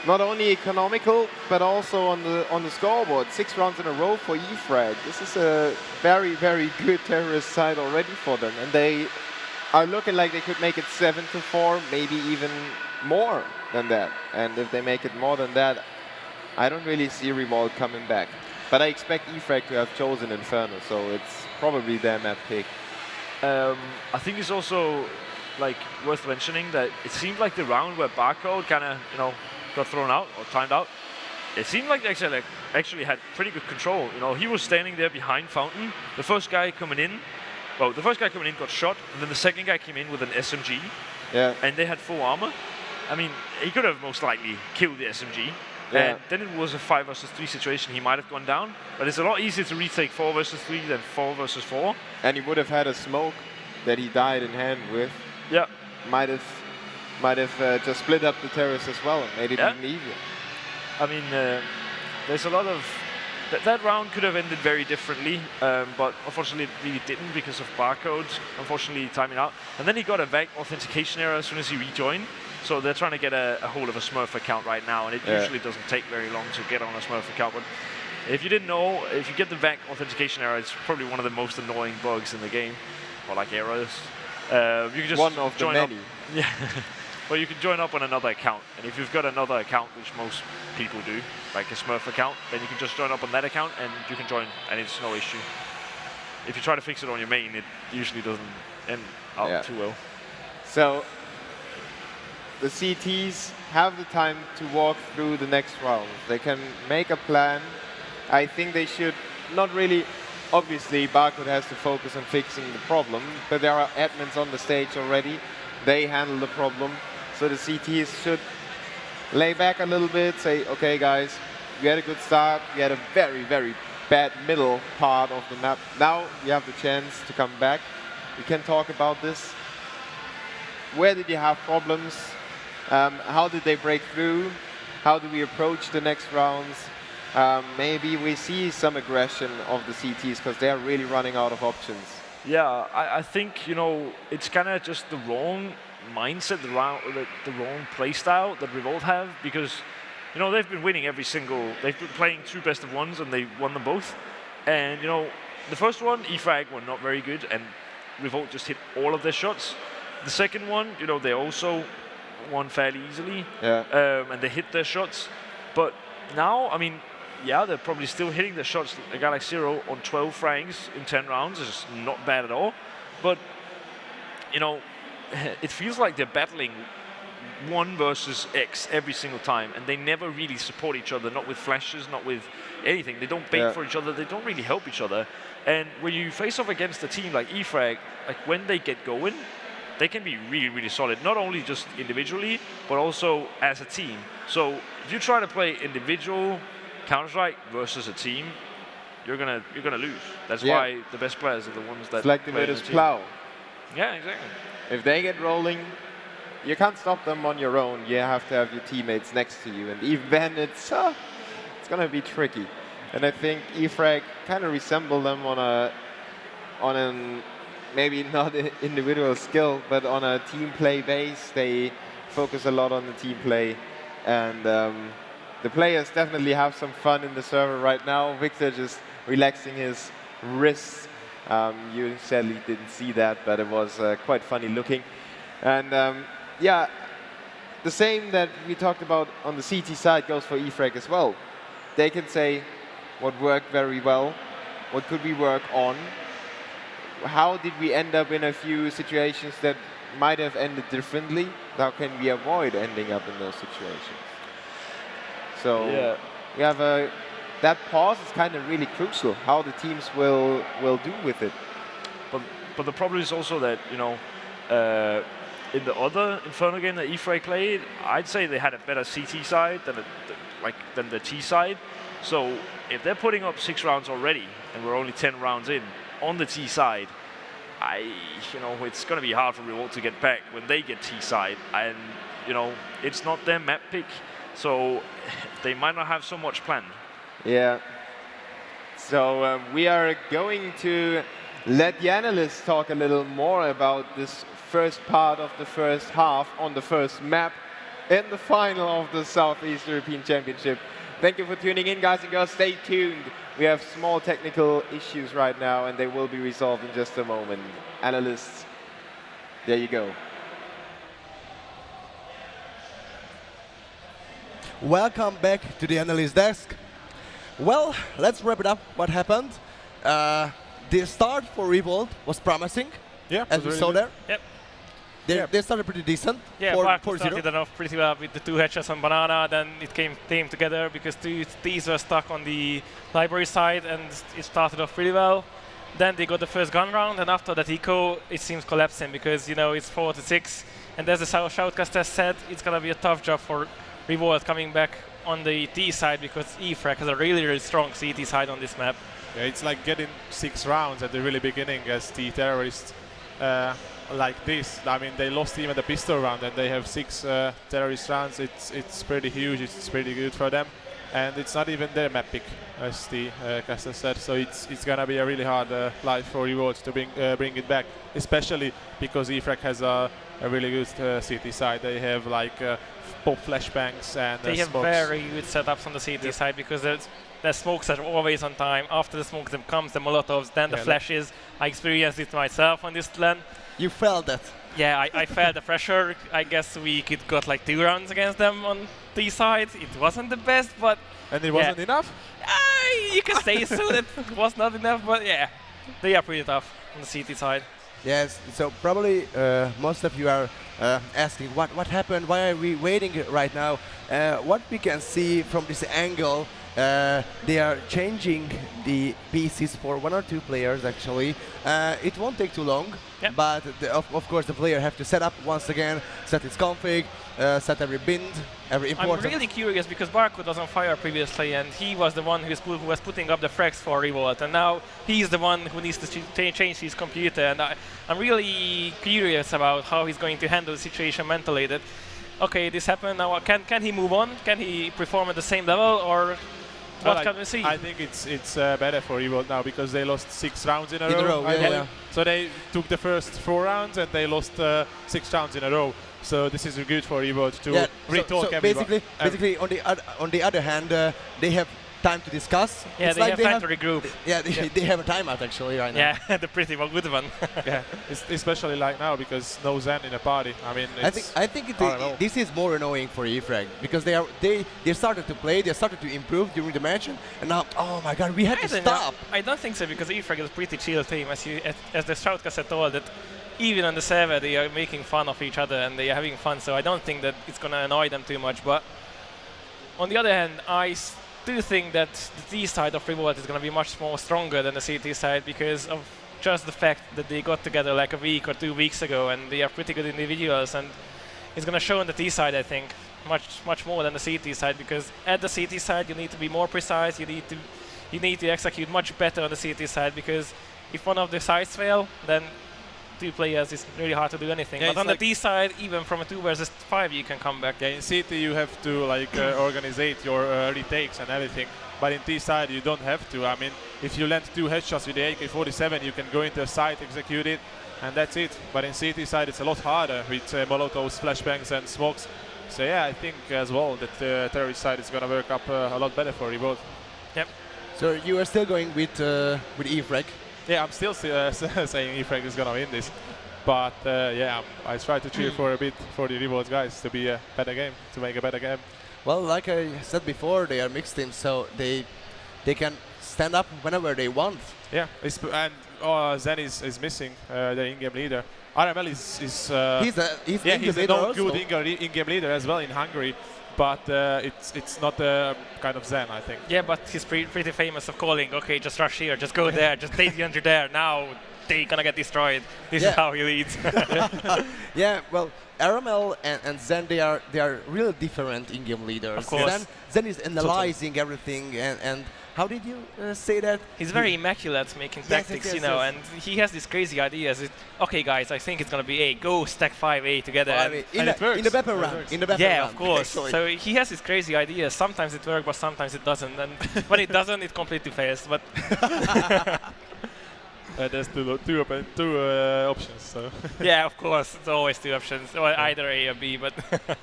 not only economical, but also on the scoreboard. 6 rounds in a row for E-Frag. This is a very, very good terrorist side already for them, and they are looking like they could make it 7-4, maybe even more than that. And if they make it more than that, I don't really see Revolte coming back. But I expect E-Frag to have chosen Inferno, so it's probably their map pick. I think it's also like worth mentioning that it seemed like the round where Barcode kind of, you know, got thrown out or timed out, it seemed like they actually had pretty good control. You know, he was standing there behind Fountain. The first guy coming in got shot, and then the second guy came in with an SMG. Yeah. And they had full armor. I mean, he could have most likely killed the SMG. Yeah. And then it was a 5 versus 3 situation. He might have gone down, but it's a lot easier to retake 4 versus 3 than 4 versus 4. And he would have had a smoke that he died in hand with. Yeah. Might have just split up the terrorists as well and made it even easier. I mean, there's a lot of... That round could have ended very differently, but unfortunately it really didn't because of Barcode, unfortunately timing out. And then he got a VAC authentication error as soon as he rejoined. So they're trying to get a hold of a Smurf account right now, and it usually doesn't take very long to get on a Smurf account. But if you didn't know, if you get the VAC authentication error, it's probably one of the most annoying bugs in the game, or like errors. You can just one of the many. Yeah. Well, you can join up on another account, and if you've got another account, which most people do, like a Smurf account, then you can just join up on that account, and you can join, and it's no issue. If you try to fix it on your main, it usually doesn't end up too well. So, the CTs have the time to walk through the next round. They can make a plan. I think they should not really. Obviously, Barcode has to focus on fixing the problem, but there are admins on the stage already. They handle the problem. So the CTs should lay back a little bit, say, okay, guys, we had a good start. We had a very, very bad middle part of the map. Now you have the chance to come back. We can talk about this. Where did you have problems? How did they break through? How do we approach the next rounds? Maybe we see some aggression of the CTs because they are really running out of options. Yeah, I think, you know, it's kind of just the wrong mindset, the wrong play style that Revolt have, because, you know, they've been winning they've been playing 2 best of ones and they won them both. And, you know, the first one, E-Frag were not very good and Revolt just hit all of their shots. The second one, you know, they also won fairly easily, and they hit their shots. But now, I mean, yeah, they're probably still hitting their shots. A guy like Zero on 12 frags in 10 rounds is not bad at all. But, you know, it feels like they're battling 1 versus X every single time, and they never really support each other, not with flashes, not with anything. They don't bait for each other, they don't really help each other. And when you face off against a team like E-Frag, like when they get going, they can be really, really solid, not only just individually, but also as a team. So if you try to play individual Counter-Strike versus a team, you're gonna lose. That's why the best players are the ones that it's like the Virtus Plow. Yeah, exactly. If they get rolling, you can't stop them on your own. You have to have your teammates next to you, and even then it's gonna be tricky. And I think E-Frag kind of resemble them on an maybe not individual skill, but on a team play base. They focus a lot on the team play, and the players definitely have some fun in the server right now. Victor just relaxing his wrists. You sadly didn't see that, but it was quite funny looking. And yeah, the same that we talked about on the CT side goes for E-Frag as well. They can say what worked very well, what could we work on, how did we end up in a few situations that might have ended differently, how can we avoid ending up in those situations. So we have that pause is kind of really crucial, how the teams will do with it. But the problem is also that, you know, in the other Inferno game that E-Frag played, I'd say they had a better CT side than the T side. So if they're putting up 6 rounds already, and we're only 10 rounds in on the T side, you know, it's going to be hard for Revolt to get back when they get T side, and you know, it's not their map pick, so they might not have so much planned. Yeah. So we are going to let the analysts talk a little more about this first part of the first half on the first map in the final of the Southeast European Championship. Thank you for tuning in, guys and girls. Stay tuned. We have small technical issues right now, and they will be resolved in just a moment. Analysts, there you go. Welcome back to the analyst desk. Well, let's wrap it up. What happened? The start for Revolt was promising, as we saw there. Yep. They started pretty decent. Yeah, Barcode started off pretty well with the 2 headshots on Banana, then it came together because 2 Ts were stuck on the library side, and it started off pretty well. Then they got the first gun round, and after that eco, it seems collapsing because, you know, it's 4-6, and as the Shoutcaster said, it's going to be a tough job for Revolt coming back on the T side because E-Frag has a really, really strong CT side on this map. Yeah, it's like getting 6 rounds at the really beginning as the terrorists like this. I mean, they lost even the pistol round, and they have 6 terrorist rounds. It's pretty huge. It's pretty good for them, and it's not even their map pick, as the caster said. So it's gonna be a really hard life for Revolt to bring it back, especially because E-Frag has a really good CT side. They have like pop flashbangs and they have smokes. very good setups on the CT side because their smokes are always on time. After the smokes, then comes the Molotovs, then the flashes. I experienced it myself on this LAN. You felt that? Yeah, I felt the pressure. I guess we got like 2 rounds against them on T side. It wasn't the best, but and it wasn't enough? You can say so that it was not enough, but yeah, they are pretty tough on the CT side. Yes, so probably most of you are asking what happened, why are we waiting right now? What we can see from this angle, they are changing the pieces for 1 or 2 players actually. It won't take too long, Yep. but of course the player have to set up once again, set his config, set every bind, every I'm important. really curious because Barco was on fire previously, and he was the one who was putting up the frags for Revolt, and now he's the one who needs to change his computer. And I'm really curious about how he's going to handle the situation mentally. That okay, this happened now. Can he move on? Can he perform at the same level, or what can we see? I think it's better for Revolt now because they lost 6 rounds in a In a row, I yeah, believe. yeah. So they took the first 4 rounds and they lost 6 rounds in a row. So this is good for Revolt to Yeah, retalk so everybody. basically on the other hand, they have time to discuss. yeah, It's they like have time to regroup. Yeah, they have a timeout actually right now. Yeah, the pretty good one. Yeah, especially like now because no Zen in a party. I mean, I think hard at all. this is more annoying for E-Frag because they started to play, they started to improve during the match, and now oh my god, we had to stop. I don't think so because E-Frag is a pretty chill team, as the Shoutcast had told that even on the server they are making fun of each other and they are having fun. So I don't think that it's gonna annoy them too much. But on the other hand, I do think that the T side of Revolt is gonna be much more stronger than the CT side because of just the fact that they got together like a week or 2 weeks ago and they are pretty good individuals, and it's gonna show on the T side, I think, much more than the CT side, because at the CT side you need to be more precise, you need to execute much better on the CT side, because if one of the sides fail, then 2 players is really hard to do anything. Yeah, but on the like T side, even from a 2 versus 5 you can come back. Yeah, in CT you have to like organize your retakes and everything, but in T side you don't have to. I mean, if you land 2 headshots with the AK-47, you can go into a site, execute it, and that's it. But in CT side it's a lot harder with molotovs, flashbangs, and smokes. So yeah, I think as well that the terrorist side is gonna work up a lot better for Revolt. Yep. So you are still going with E-Frag. Yeah, I'm still saying E-Frag is gonna win this, but yeah, I try to cheer for a bit for the Revolt guys to be a better game, to make a better game. Well, like I said before, they are mixed teams, so they can stand up whenever they want. Yeah, and Zen is missing the in-game leader. RML is He's yeah, he's a also. good in-game leader as well in Hungary, but it's not the kind of Zen, I think. Yeah, but he's pretty famous of calling, okay, just rush here, just go there, just take the under there, now they're gonna get destroyed. This is how he leads. Yeah, well, RML and Zen, they are really different in-game leaders. Of course. Zen is analyzing everything, and how did you say that? He's very immaculate making tactics, you know, and he has these crazy ideas. Okay, guys, I think it's gonna be A. Go stack 5A together. And it works. In the weapon round. In the weapon yeah, round, of course. actually. So he has these crazy ideas. Sometimes it works, but sometimes it doesn't. And when it doesn't, it completely fails. But There's two options. So. yeah, of course, it's always 2 options, or either A or B. But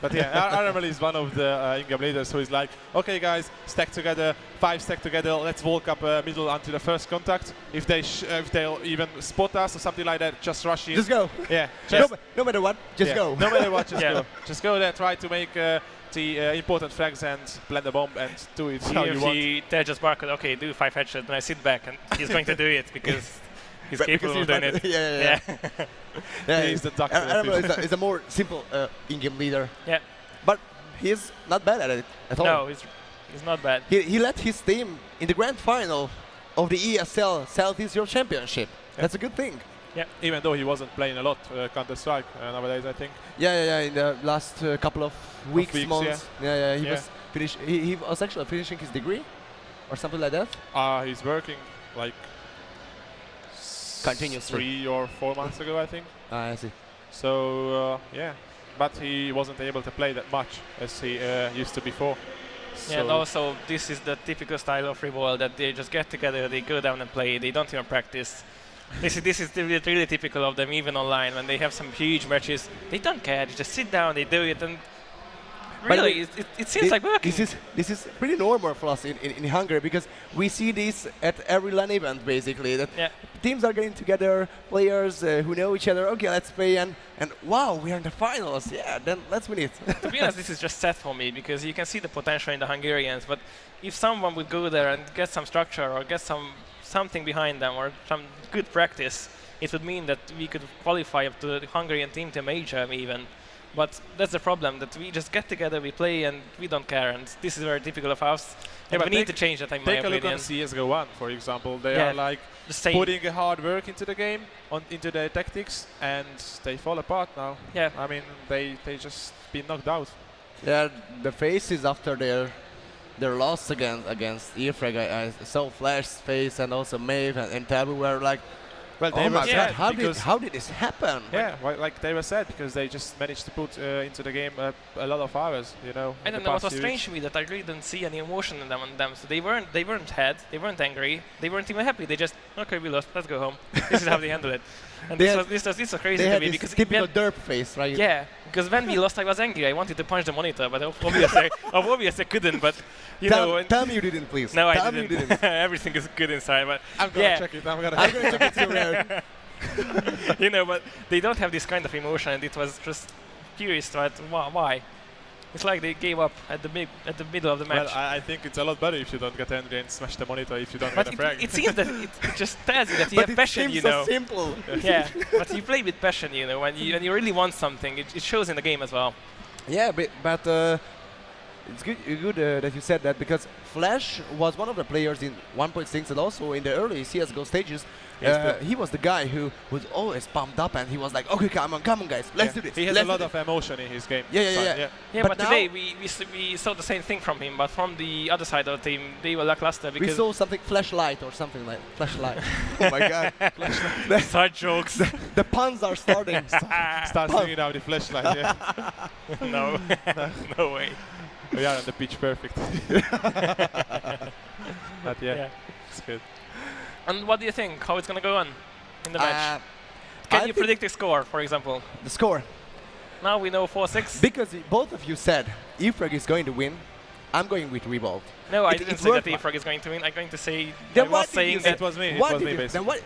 But yeah, RML is one of the in-game leaders who is like, okay guys, stack together, 5 stack together, let's walk up middle until the first contact. If they'll even spot us or something like that, just rush in. Just go. Yeah. No matter what, just go. No matter what, just Yeah. go. Just go there, try to make the important frags and plant the bomb and do it how you want. They just bark, okay, do 5 headshots, and I sit back, and he's going to do it because he's capable of doing it. Yeah. He's the doctor. RML is a more simple in-game leader. Yeah. But he's not bad at it at all. No, he's not bad. He led his team in the grand final of the ESL Southeast Europe Championship. Yeah. That's a good thing. Yeah. Even though he wasn't playing a lot Counter-Strike nowadays, I think. Yeah. In the last couple of weeks, weeks, months. Yeah. He Yeah. was he was actually finishing his degree or something like that. He's working like Continuously. 3 or 4 months ago, I think. I see. So yeah, but he wasn't able to play that much as he used to before. Yeah, and also this is the typical style of Revolt, that they just get together, they go down and play, they don't even practice. This is really typical of them, even online, when they have some huge matches, they don't care, they just sit down, they do it, and really, it seems like working. This is pretty normal for us in Hungary, because we see this at every LAN event basically. That teams are getting together, players who know each other. Okay, let's play, and wow, we are in the finals. Yeah, then let's win it. To be honest, this is just sad for me, because you can see the potential in the Hungarians. But if someone would go there and get some structure or get something behind them or some good practice, it would mean that we could qualify up to the Hungarian team to major even. But that's the problem, that we just get together, we play, and we don't care, and this is very typical of us. And we need to change that, in my Take a look opinion. on CSGO 1, for example. They Yeah, are like the same. putting a hard work into the game, into their tactics, and they fall apart now. Yeah. I mean, they just been knocked out. Yeah, the faces after their loss against E-Frag, I saw Flash's face and also Maeve and Taboo were like, Well, oh my god, because how did this happen? yeah, like they were sad because they just managed to put into the game a lot of hours, you know. I don't know, what was strange to me that I really didn't see any emotion in them. So they weren't sad, they weren't angry, they weren't even happy. They just, okay, we lost, let's go home. This is how they handled it. And this was crazy They to had me this because typical derp face, right? yeah, because when we lost, I was angry. I wanted to punch the monitor, but obviously I couldn't. But you know, Tell me you didn't, please. no, tell I me you didn't. didn't. Everything is good inside, but I'm gonna yeah. check it. I'm I'm gonna going to check it too, man. You know, but they don't have this kind of emotion, and it was just curious that why. It's like they gave up at the middle of the match. Well, I think it's a lot better if you don't get angry and smash the monitor if you don't but get a frag. it seems that it just tells you that you But have it passion, seems you so know. simple. Yeah, but you play with passion, you know, when you really want something. It shows in the game as well. Yeah, but it's good that you said that, because Flash was one of the players in 1.6 and also in the early CSGO stages. He was the guy who was always pumped up, and he was like, okay, come on guys, let's do this. He has let's a lot do of emotion in his game. Yeah. Yeah, But but now today we saw the same thing from him, but from the other side of the team, they were lackluster We because saw something flashlight or something like flashlight. Oh my god. side jokes. The puns are starting. Start swinging out the flashlight. Yeah. No, no way. We are on the pitch perfect. But yeah, it's good. And what do you think? How it's gonna go on in the match? I Can you think predict the score, for example? the score? Now we know 4-6. Because both of you said E-Frag is going to win. I'm going with Revolte. No, I It- didn't it say worked, that E-Frag is going to win. I'm going to say. Then I why was did saying you that It was me. It Why was did me, you- basically. then what?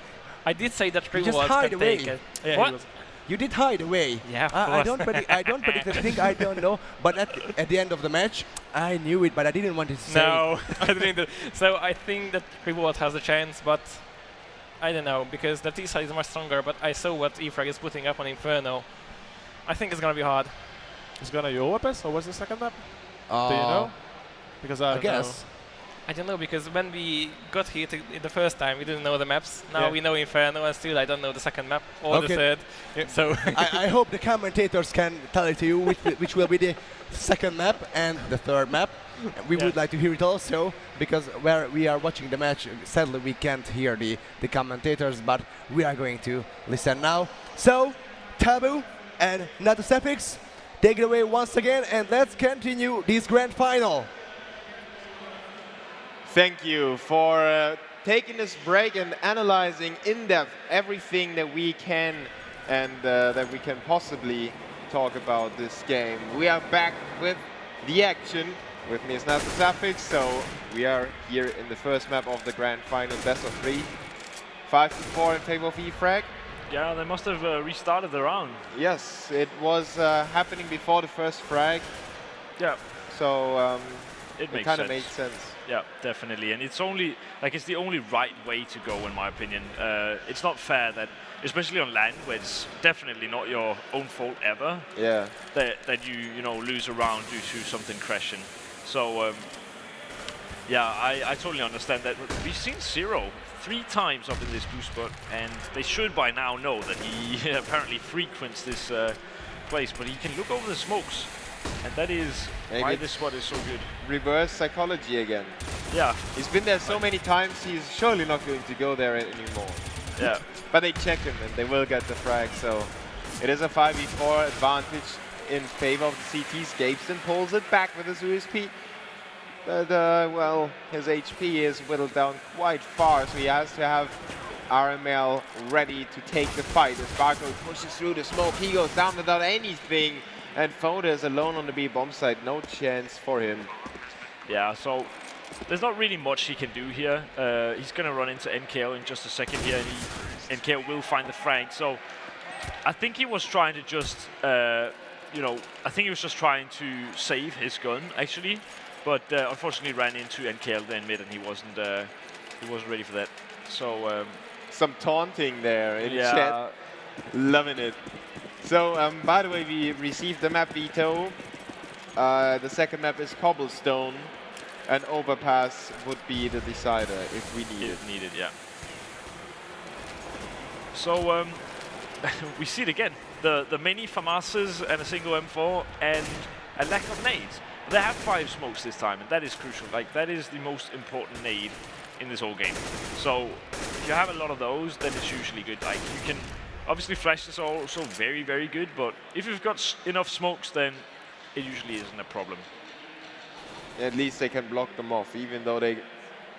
I did say that You just Revolt hide can away. take it. Yeah, What? he was. You did hide away. Yeah, of I course. don't predict. I don't predict anything. I don't know. But at the end of the match, I knew it, but I didn't want to say. No, I didn't. So I think that Revolt has a chance, but I don't know, because the T side is much stronger. But I saw what E-Frag is putting up on Inferno. I think it's gonna be hard. It's gonna Europes, or was the second map? Uh, Do you know? Because I I don't guess. I don't know, because when we got here the first time, we didn't know the maps. Now Yeah. we know Inferno, and still I don't know the second map or the Okay. third. Yeah. So I hope the commentators can tell it to you which will be the second map and the third map. We would like to hear it also, because where we are watching the match, sadly we can't hear the commentators, but we are going to listen now. So, Taboo and Natusepix, take it away once again, and let's continue this grand final. Thank you for taking this break and analyzing in depth everything that we can and that we can possibly talk about this game. We are back with the action. With me is Natusepix, so we are here in the first map of the grand final, best of 3. 5-4 in favor of E-Frag. Yeah, they must have restarted the round. Yes, it was happening before the first frag, Yeah, so it it makes kind of sense. made sense. Yeah, definitely, and it's only it's the only right way to go, in my opinion. It's not fair that, especially on land, where it's definitely not your own fault ever, Yeah. that you lose a round due to something crashing. So yeah, I totally understand that. We've seen Zero 3 times up in this blue spot, and they should by now know that he apparently frequents this place, but he can look over the smokes, and that is Maybe why it's this spot is so good. Reverse psychology again. Yeah, He's been there so many times, he's surely not going to go there anymore. yeah. But they check him and they will get the frag, so it is a 5v4 advantage in favor of the CTs. Gabeston pulls it back with his USP. But, well, his HP is whittled down quite far, so he has to have RML ready to take the fight. As Barco pushes through the smoke, he goes down without anything. And Foda is alone on the B bomb side, no chance for him. Yeah, so there's not really much he can do here. He's going to run into NKL in just a second here, and NKL will find the frag. So I think he was trying to just, I think he was just trying to save his gun, actually. But unfortunately ran into NKL then mid, and he wasn't ready for that. So some taunting there in Yeah. chat. Loving it. So, by the way, we received the map veto. The second map is Cobblestone. An overpass would be the decider if we need it. If needed, yeah. So we see it again. The many FAMASs and a single M4 and a lack of nades. They have 5 smokes this time, and that is crucial. Like, that is the most important nade in this whole game. So if you have a lot of those, then it's usually good. Like, you can obviously flash is also very, very good, but if you've got enough smokes, then it usually isn't a problem. At least they can block them off, even though they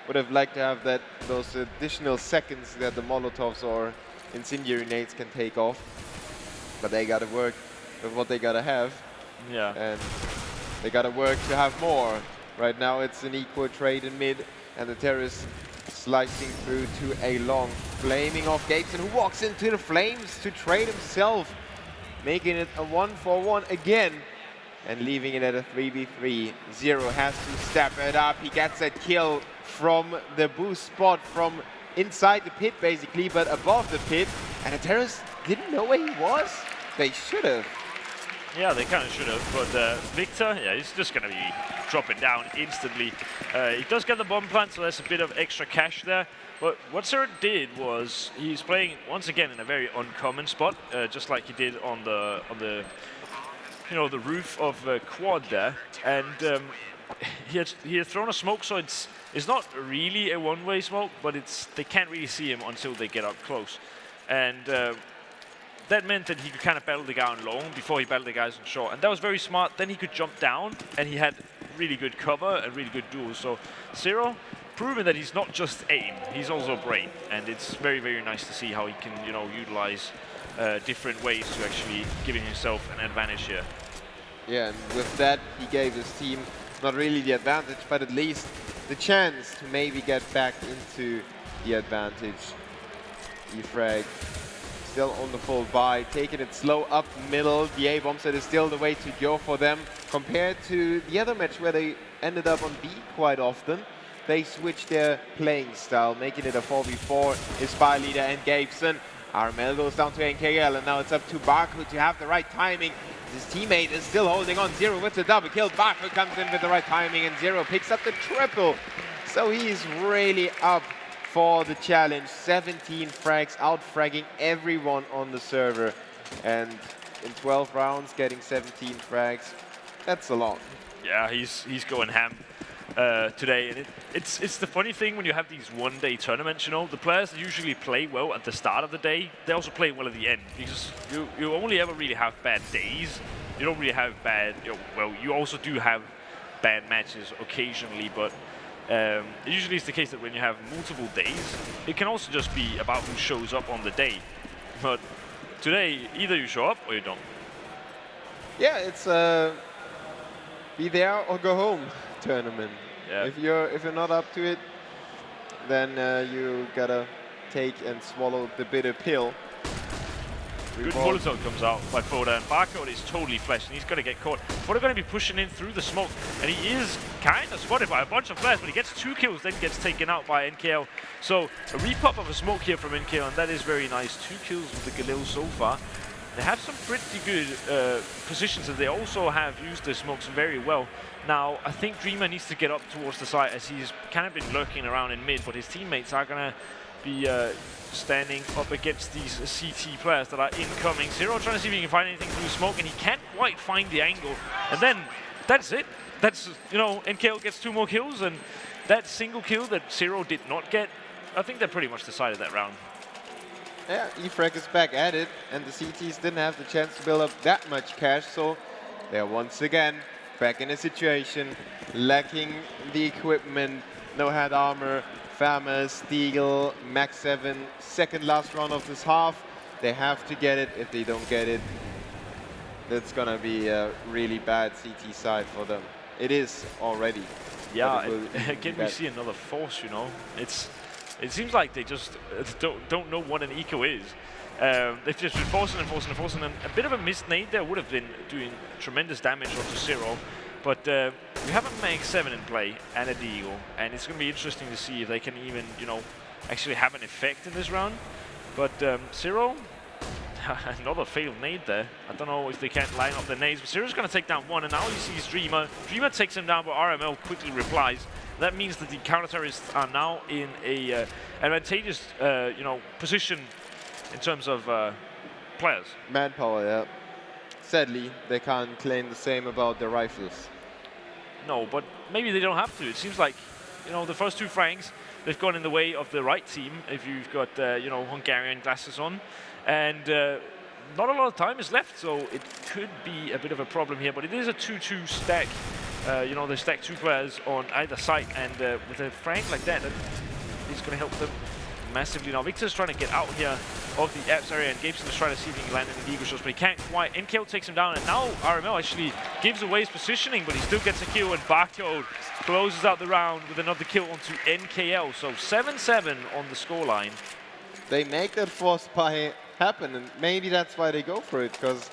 would have liked to have those additional seconds that the Molotovs or incendiary nades can take off. But they gotta work with what they gotta have. Yeah. And they gotta work to have more. Right now it's an equal trade in mid, and the terrorist slicing through to a long, flaming off Gateson, who walks into the flames to trade himself, making it a 1-for-1 again. And leaving it at a 3v3. Zero has to step it up. He gets a kill from the boost spot from inside the pit, basically, but above the pit. And the terrorists didn't know where he was. They should have. Yeah, they kind of should have, but Victor, yeah, he's just going to be dropping down instantly. He does get the bomb plant, so there's a bit of extra cash there. But what Sir did was he's playing once again in a very uncommon spot, just like he did on the you know, the roof of quad there, and he had thrown a smoke, so it's not really a one-way smoke, but they can't really see him until they get up close, and that meant that he could kind of battle the guy on long before he battled the guys on short, and that was very smart. Then he could jump down, and he had really good cover and really good duels. So Zero proving that he's not just aim, he's also brain, and it's very, very nice to see how he can, you know, utilize different ways to actually giving himself an advantage here. Yeah, and with that, he gave his team not really the advantage, but at least the chance to maybe get back into the advantage. E-Frag still on the full buy, taking it slow up middle. The A-bomb set is still the way to go for them. Compared to the other match where they ended up on B quite often, they switched their playing style, making it a 4v4. His spy leader and Gabeson. Armel goes down to NKL, and now it's up to Baku to have the right timing. His teammate is still holding on. Zero with the double kill. Baku comes in with the right timing, and Zero picks up the triple. So he's really up for the challenge. 17 frags, out-fragging everyone on the server. And in 12 rounds, getting 17 frags, that's a lot. Yeah, he's going ham today, and it's the funny thing when you have these one-day tournaments. You know, the players that usually play well at the start of the day, they also play well at the end, because you only ever really have bad days. You don't really have bad. You know, well, you also do have bad matches occasionally, but it usually is the case that when you have multiple days, it can also just be about who shows up on the day. But today, either you show up or you don't. Yeah, it's be there or go home tournament. Yeah. If you're not up to it, then you gotta take and swallow the bitter pill. Good Molotov comes out by Foda, and Barcode is totally flashed, and he's going to get caught. Foda going to be pushing in through the smoke, and he is kind of spotted by a bunch of players, but he gets 2 kills, then gets taken out by NKL. So a repop of a smoke here from NKL, and that is very nice. 2 kills with the Galil so far. They have some pretty good positions, and they also have used the smokes very well. Now, I think Dreamer needs to get up towards the side, as he's kind of been lurking around in mid, but his teammates are going to be standing up against these CT players that are incoming. Zero trying to see if he can find anything through smoke, and he can't quite find the angle. And then, that's it. That's, you know, NKL gets 2 more kills, and that single kill that Zero did not get, I think that pretty much decided that round. Yeah, E-Frag is back at it, and the CTs didn't have the chance to build up that much cash, so they're once again back in a situation, lacking the equipment, no head armor, FAMAS, Deagle, Max 7, second last round of this half. They have to get it. If they don't get it, that's gonna be a really bad CT side for them. It is already. Yeah, again we see another force, you know. It seems like they just don't know what an eco is. They've just been forcing and a bit of a missed nade there would have been doing tremendous damage onto Zero. But we have a Mag 7 in play and a Deagle, and it's going to be interesting to see if they can even, you know, actually have an effect in this round. But Zero, another failed nade there. I don't know if they can't line up the nades, but Zero's going to take down one, and now he sees Dreamer. Dreamer takes him down, but RML quickly replies. That means that the counter-terrorists are now in a advantageous, position in terms of players. Manpower, yeah. Sadly, they can't claim the same about their rifles. No, but maybe they don't have to. It seems like, the first two Franks, they've gone in the way of the right team. If you've got, Hungarian glasses on, and not a lot of time is left, so it could be a bit of a problem here. But it is a 2-2 stack. They stack two players on either side, and with a Frank like that, is going to help them massively. Now Victor's trying to get out here of the apps area, and Gabeson is trying to see if he can land any legal shots, but he can't quite. NKO takes him down, and now RML actually gives away his positioning, but he still gets a kill, and Barcode closes out the round with another kill onto NKL. So 7-7 on the scoreline. They make that force buy happen, and maybe that's why they go for it, because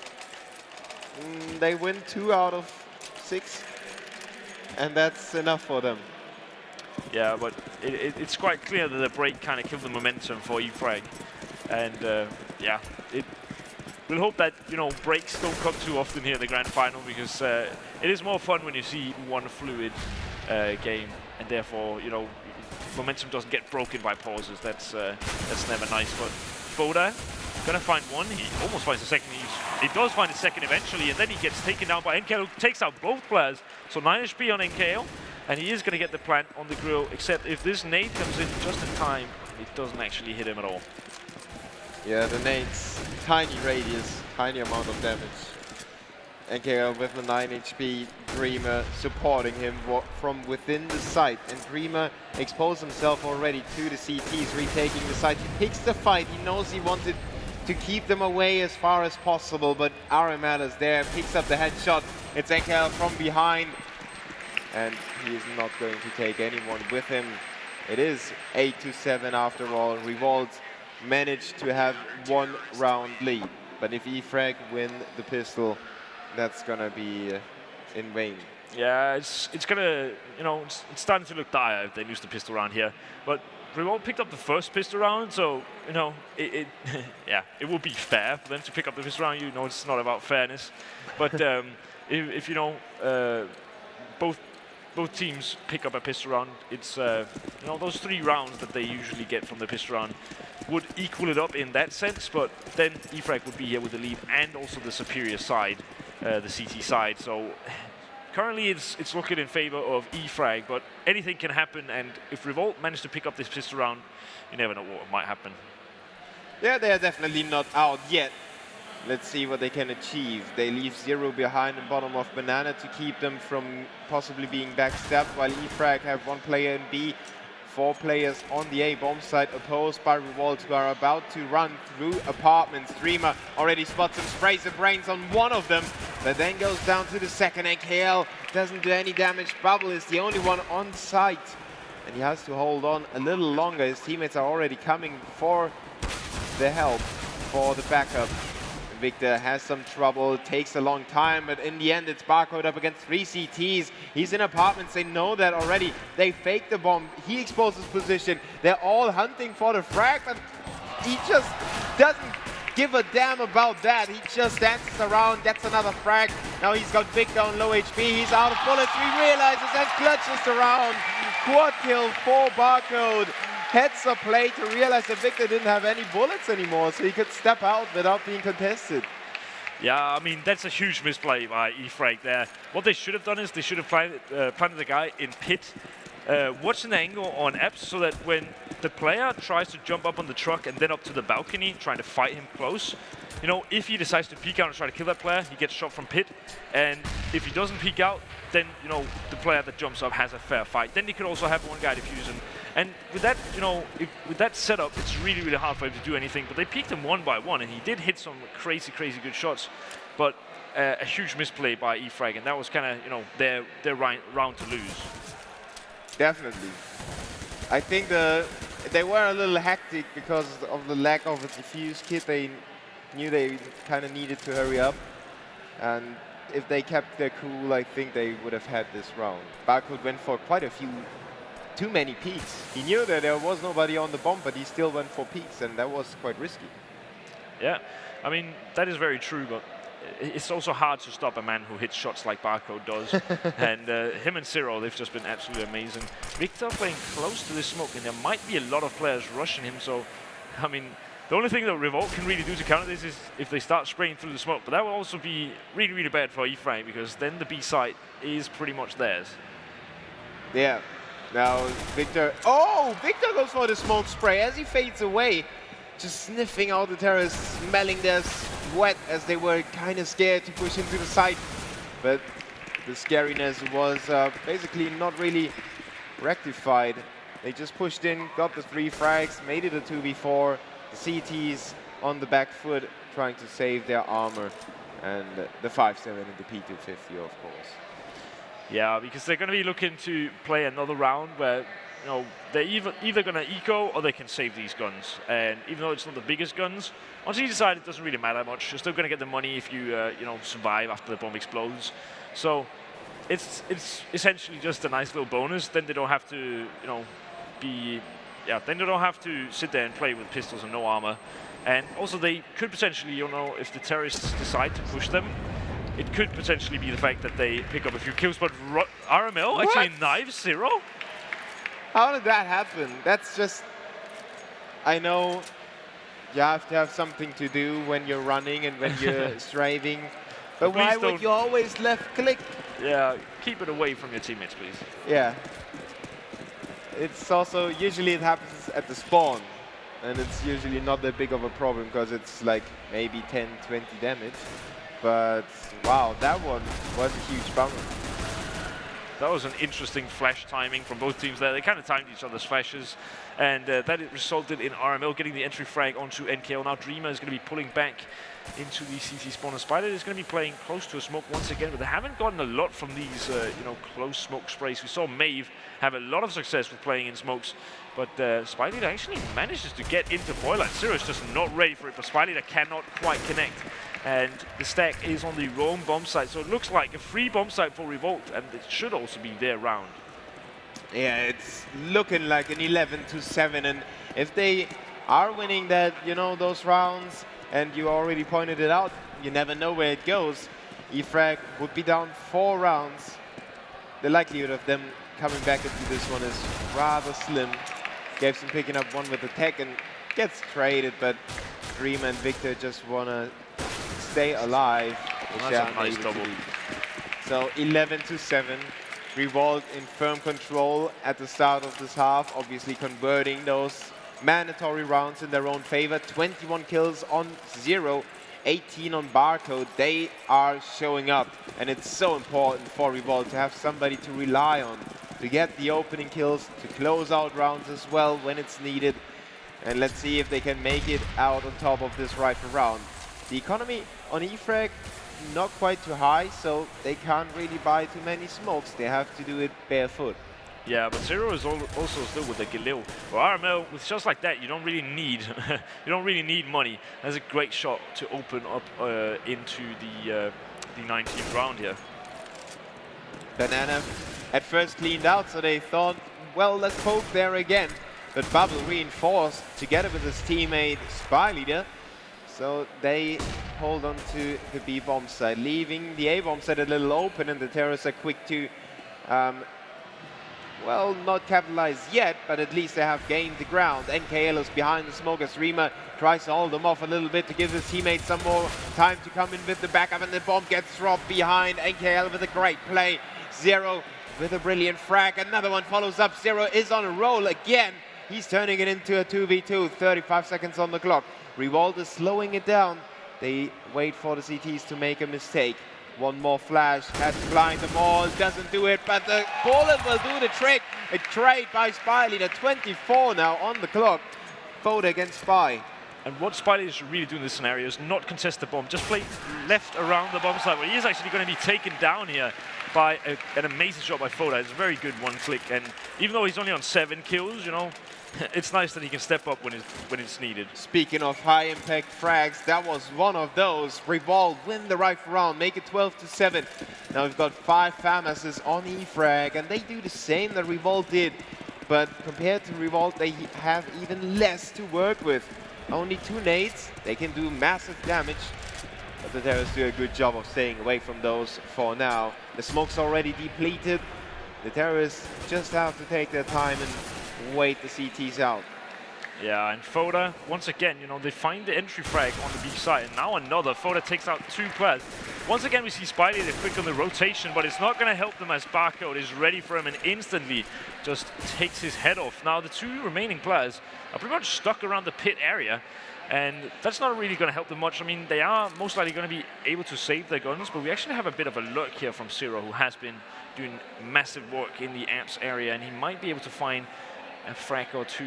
they win 2 out of 6, and that's enough for them. Yeah, but it's quite clear that the break kind of killed the momentum for E-Frag. And we'll hope that, breaks don't come too often here in the grand final, because it is more fun when you see one fluid game, and therefore, momentum doesn't get broken by pauses. That's never nice. But Boda gonna find one. He almost finds a second. He does find a second eventually, and then he gets taken down by NKL, who takes out both players. So 9 HP on NKL. And he is going to get the plant on the grill, except if this nade comes in just in time, it doesn't actually hit him at all. Yeah, the nade's tiny radius, tiny amount of damage. NKL with the 9 HP, Dreamer supporting him from within the site. And Dreamer exposed himself already to the CTs, retaking the site. He picks the fight. He knows he wanted to keep them away as far as possible, but RML is there, picks up the headshot. It's NKL from behind. And he is not going to take anyone with him. It is 8-7 after all. Revolte managed to have 1 round lead. But if E-Frag win the pistol, that's going to be in vain. Yeah, it's going to, it's starting to look dire if they lose the pistol round here. But Revolte picked up the first pistol round, so, it will be fair for them to pick up the pistol round. It's not about fairness. But if both teams pick up a pistol round, it's those 3 rounds that they usually get from the pistol round would equal it up in that sense, but then E-Frag would be here with the lead and also the superior side, the CT side. So currently it's looking in favor of E-Frag, but anything can happen, and if Revolte manage to pick up this pistol round, you never know what might happen. Yeah, they are definitely not out yet. Let's see what they can achieve. They leave Zero behind in bottom of Banana to keep them from possibly being backstabbed, while E-Frag have 1 player in B, 4 players on the A bomb site, opposed by Revolte, who are about to run through apartments. Dreamer already spots him, sprays the brains on one of them, but then goes down to the second. NKL doesn't do any damage. Bubble is the only one on site, and he has to hold on a little longer. His teammates are already coming for the help, for the backup. Victor has some trouble, takes a long time, but in the end it's Barcode up against 3 CTs. He's in apartments, they know that already. They fake the bomb, he exposes position. They're all hunting for the frag, but he just doesn't give a damn about that. He just dances around, gets another frag. Now he's got Victor on low HP, he's out of bullets. He realizes and clutches around. Quad kill for Barcode. Heads up play to realize that Victor didn't have any bullets anymore, so he could step out without being contested. Yeah, I mean, that's a huge misplay by E-Frag there. What they should have done is they should have planted the guy in pit, watched an angle on apps so that when the player tries to jump up on the truck and then up to the balcony, trying to fight him close, if he decides to peek out and try to kill that player, he gets shot from pit. And if he doesn't peek out, then, the player that jumps up has a fair fight. Then he could also have 1 guy defuse him. And with that, with that setup, it's really, really hard for him to do anything. But they peeked him 1 by 1, and he did hit some crazy, crazy good shots. But a huge misplay by E-Frag, and that was kind of, their round to lose. Definitely. I think they were a little hectic because of the lack of a defuse kit. They knew they kind of needed to hurry up. And if they kept their cool, I think they would have had this round. Barcode went for quite a few too many peaks. He knew that there was nobody on the bomb, but he still went for peaks, and that was quite risky. Yeah, I mean, that is very true, but it's also hard to stop a man who hits shots like Barcode does. And him and Zero, they've just been absolutely amazing. Victor playing close to the smoke, and there might be a lot of players rushing him, so, I mean, the only thing that Revolte can really do to counter this is if they start spraying through the smoke, but that will also be really, really bad for E-Frag, because then the B site is pretty much theirs. Yeah. Now Victor, oh, Victor goes for the smoke spray as he fades away, just sniffing out the terrorists, smelling their sweat as they were kind of scared to push into the site. But the scariness was basically not really rectified. They just pushed in, got the 3 frags, made it a 2v4. The CTs on the back foot trying to save their armor, and the 5-7 and the P250, of course. Yeah, because they're going to be looking to play another round where, you know, they're either going to eco or they can save these guns. And even though it's not the biggest guns, on each side it doesn't really matter much. You're still going to get the money if you, you know, survive after the bomb explodes. So it's essentially just a nice little bonus. Then they don't have to, you know, then they don't have to sit there and play with pistols and no armor. And also they could potentially, you know, if the terrorists decide to push them, it could potentially be the fact that they pick up a few kills, but RML actually knives Zero? How did that happen? That's just, I know you have to have something to do when you're running and when you're strafing, but why would you always left click? Yeah, keep it away from your teammates, please. Yeah. It's also, usually it happens at the spawn, and it's usually not that big of a problem because it's like maybe 10, 20 damage. But wow, that one was a huge bummer. That was an interesting flash timing from both teams there. They kind of timed each other's flashes, and that resulted in RML getting the entry frag onto NKL. Now Dreamer is going to be pulling back into the CT spawn, and Spider is going to be playing close to a smoke once again, but they haven't gotten a lot from these, you know, close smoke sprays. We saw Maeve have a lot of success with playing in smokes, but Spyleader actually manages to get into Boiler. Zero is just not ready for it, but Spyleader cannot quite connect. And the stack is on the wrong bomb site, so it looks like a free bomb site for Revolt, and it should also be their round. Yeah, it's looking like an 11-7, and if they are winning that, you know, those rounds, and you already pointed it out, you never know where it goes. E-Frag would be down 4 rounds. The likelihood of them coming back into this one is rather slim. Gabson picking up one with the tech and gets traded, but Dream and Victor just want to stay alive. That's a nice double. So 11-7. Revolt in firm control at the start of this half, obviously converting those mandatory rounds in their own favor. 21 kills on Zero, 18 on Barcode. They are showing up, and it's so important for Revolt to have somebody to rely on, to get the opening kills, to close out rounds as well when it's needed. And let's see if they can make it out on top of this rifle round. The economy on E-Frag not quite too high, so they can't really buy too many smokes. They have to do it barefoot. Yeah, but Zero is also still with the Galil. For RML, with shots like that, you don't really need you don't really need money. That's a great shot to open up into the 19th round here. Banana at first cleaned out, so they thought, well, let's poke there again. But Bubble reinforced together with his teammate Spyleader. So they hold on to the B bomb side, leaving the A bomb side a little open, and the terrorists are quick to, well, not capitalize yet, but at least they have gained the ground. NKL is behind the smoke as Rima tries to hold them off a little bit to give his teammates some more time to come in with the backup, and the bomb gets dropped behind. NKL with a great play. Zero with a brilliant frag. Another one follows up. Zero is on a roll again. He's turning it into a 2v2, 35 seconds on the clock. Revolt is slowing it down. They wait for the CTs to make a mistake. One more flash, has to blind them all, doesn't do it, but the bullet will do the trick. A trade by Spyleader, 24 now on the clock. Vote against Spy. And what Spyleader should really do in this scenario is not contest the bomb, just play left around the bomb site, where he is actually going to be taken down here by an amazing shot by Foda. It's a very good one click, and even though he's only on 7 kills, you know, it's nice that he can step up when it's needed. Speaking of high impact frags, that was one of those. Revolt win the rifle round, make it 12-7. Now we've got 5 FAMASes on E-Frag, and they do the same that Revolt did. but compared to Revolte, they have even less to work with. Only 2 nades, they can do massive damage, but the terrorists do a good job of staying away from those for now. The smoke's already depleted. The terrorists just have to take their time and wait the CTs out. Yeah, and Foda, once again, you know, they find the entry frag on the B side, and now another. Foda takes out 2 players. Once again, we see Spidey, they're quick on the rotation, but it's not going to help them as Barcode is ready for him and instantly just takes his head off. Now, the 2 remaining players are pretty much stuck around the pit area, and that's not really going to help them much. I mean, they are most likely going to be able to save their guns, but we actually have a bit of a lurk here from Zero, who has been doing massive work in the amps area, and he might be able to find a frag or 2.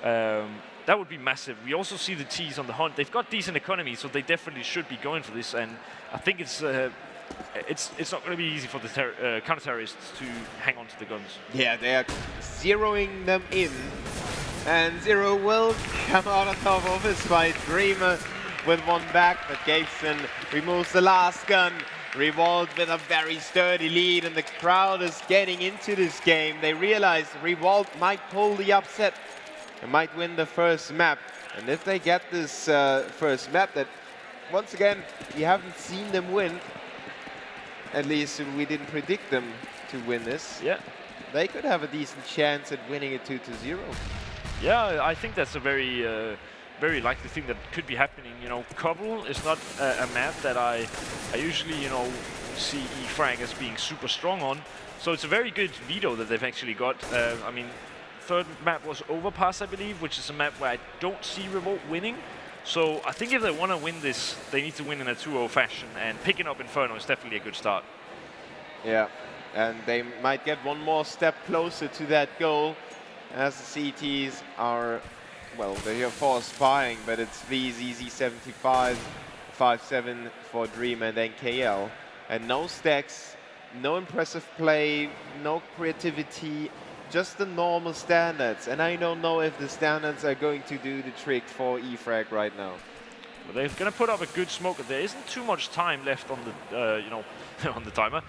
That would be massive. We also see the T's on the hunt. They've got decent economy, so they definitely should be going for this. And I think it's not going to be easy for the counter-terrorists to hang on to the guns. Yeah, they are zeroing them in, and Zero will come out on top of his fight. Dreamer with 1 back, but Gabeson removes the last gun. Revolt with a very sturdy lead, and the crowd is getting into this game. They realize Revolt might pull the upset and might win the first map. And if they get this first map that, once again, we haven't seen them win, at least we didn't predict them to win this, Yeah. they could have a decent chance at winning it 2-0. Yeah, I think that's a very, very likely thing that could be happening. You know, Cobble is not a map that I usually, you know, see E-Frag as being super strong on. So it's a very good veto that they've actually got. I mean, third map was Overpass, I believe, which is a map where I don't see Revolt winning. So I think if they want to win this, they need to win in a 2-0 fashion, and picking up Inferno is definitely a good start. Yeah, and they might get 1 more step closer to that goal, as the CTs are, well, they're here for spying, but it's these easy 75, 5-7 for Dream and then KL. And no stacks, no impressive play, no creativity, just the normal standards. And I don't know if the standards are going to do the trick for E-Frag right now. Well, they're going to put up a good smoke. There isn't too much time left on the, you know, on the timer.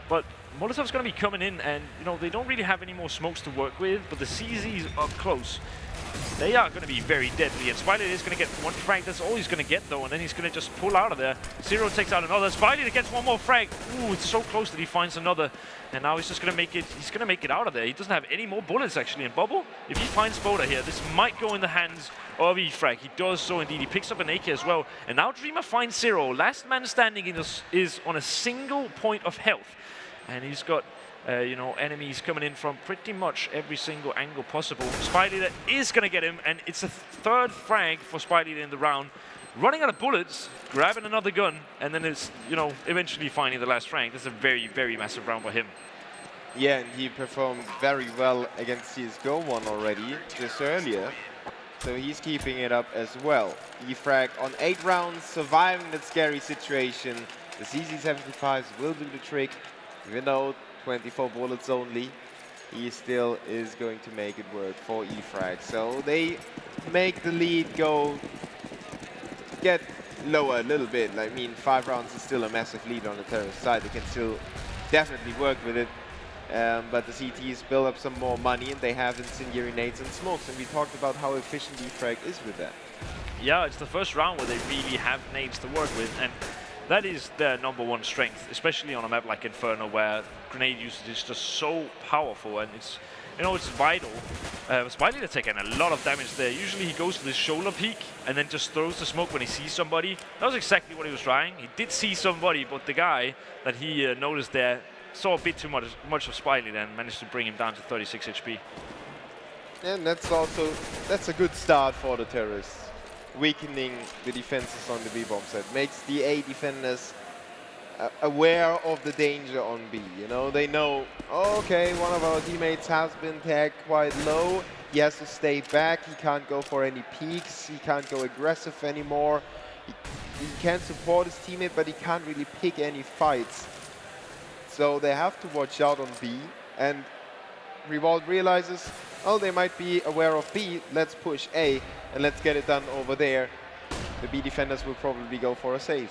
But Molotov's going to be coming in, and you know they don't really have any more smokes to work with. But the CZs are close. They are going to be very deadly, and Spiley is going to get 1 frag. That's all he's going to get, though, and then he's going to just pull out of there. Zero takes out another. Spiley gets 1 more frag. Ooh, it's so close that he finds another, and now he's just going to make it. He's going to make it out of there. He doesn't have any more bullets actually in Bubble. If he finds Spoda here, this might go in the hands of E-Frag. He does so indeed. He picks up an AK as well, and now Dreamer finds Zero. Last man standing is on a single point of health, and he's got. You know, enemies coming in from pretty much every single angle possible. Spidey is going to get him, and it's a 3rd frag for Spidey in the round. Running out of bullets, grabbing another gun, and then it's, you know, eventually finding the last frag. That's a very, very massive round for him. Yeah, and he performed very well against CSGO 1 already, just earlier. So he's keeping it up as well. E-Frag on 8 rounds, surviving that scary situation. The CZ75s will do the trick, even though 24 bullets only, he still is going to make it work for E-Frag. So they make the lead get lower a little bit. I mean, 5 rounds is still a massive lead on the terrorist side. They can still definitely work with it. But the CTs build up some more money, and they have incendiary nades and smokes. And we talked about how efficient E-Frag is with that. Yeah, it's the first round where they really have nades to work with, and that is their #1 strength, especially on a map like Inferno, where grenade usage is just so powerful, and it's, you know, it's vital. Spidey has taken a lot of damage there. Usually he goes to this shoulder peak and then just throws the smoke when he sees somebody. That was exactly what he was trying. He did see somebody, but the guy that he noticed there saw a bit too much of Spidey then, and managed to bring him down to 36 HP. And that's a good start for the terrorists. Weakening the defenses on the B-bomb side makes the A defenders aware of the danger on B. You know, they know, oh, okay, one of our teammates has been tagged quite low. He has to stay back. He can't go for any peaks. He can't go aggressive anymore. He can support his teammate, but he can't really pick any fights. So they have to watch out on B. And Revolt realizes, oh, they might be aware of B. Let's push A, and let's get it done over there. The B defenders will probably go for a save.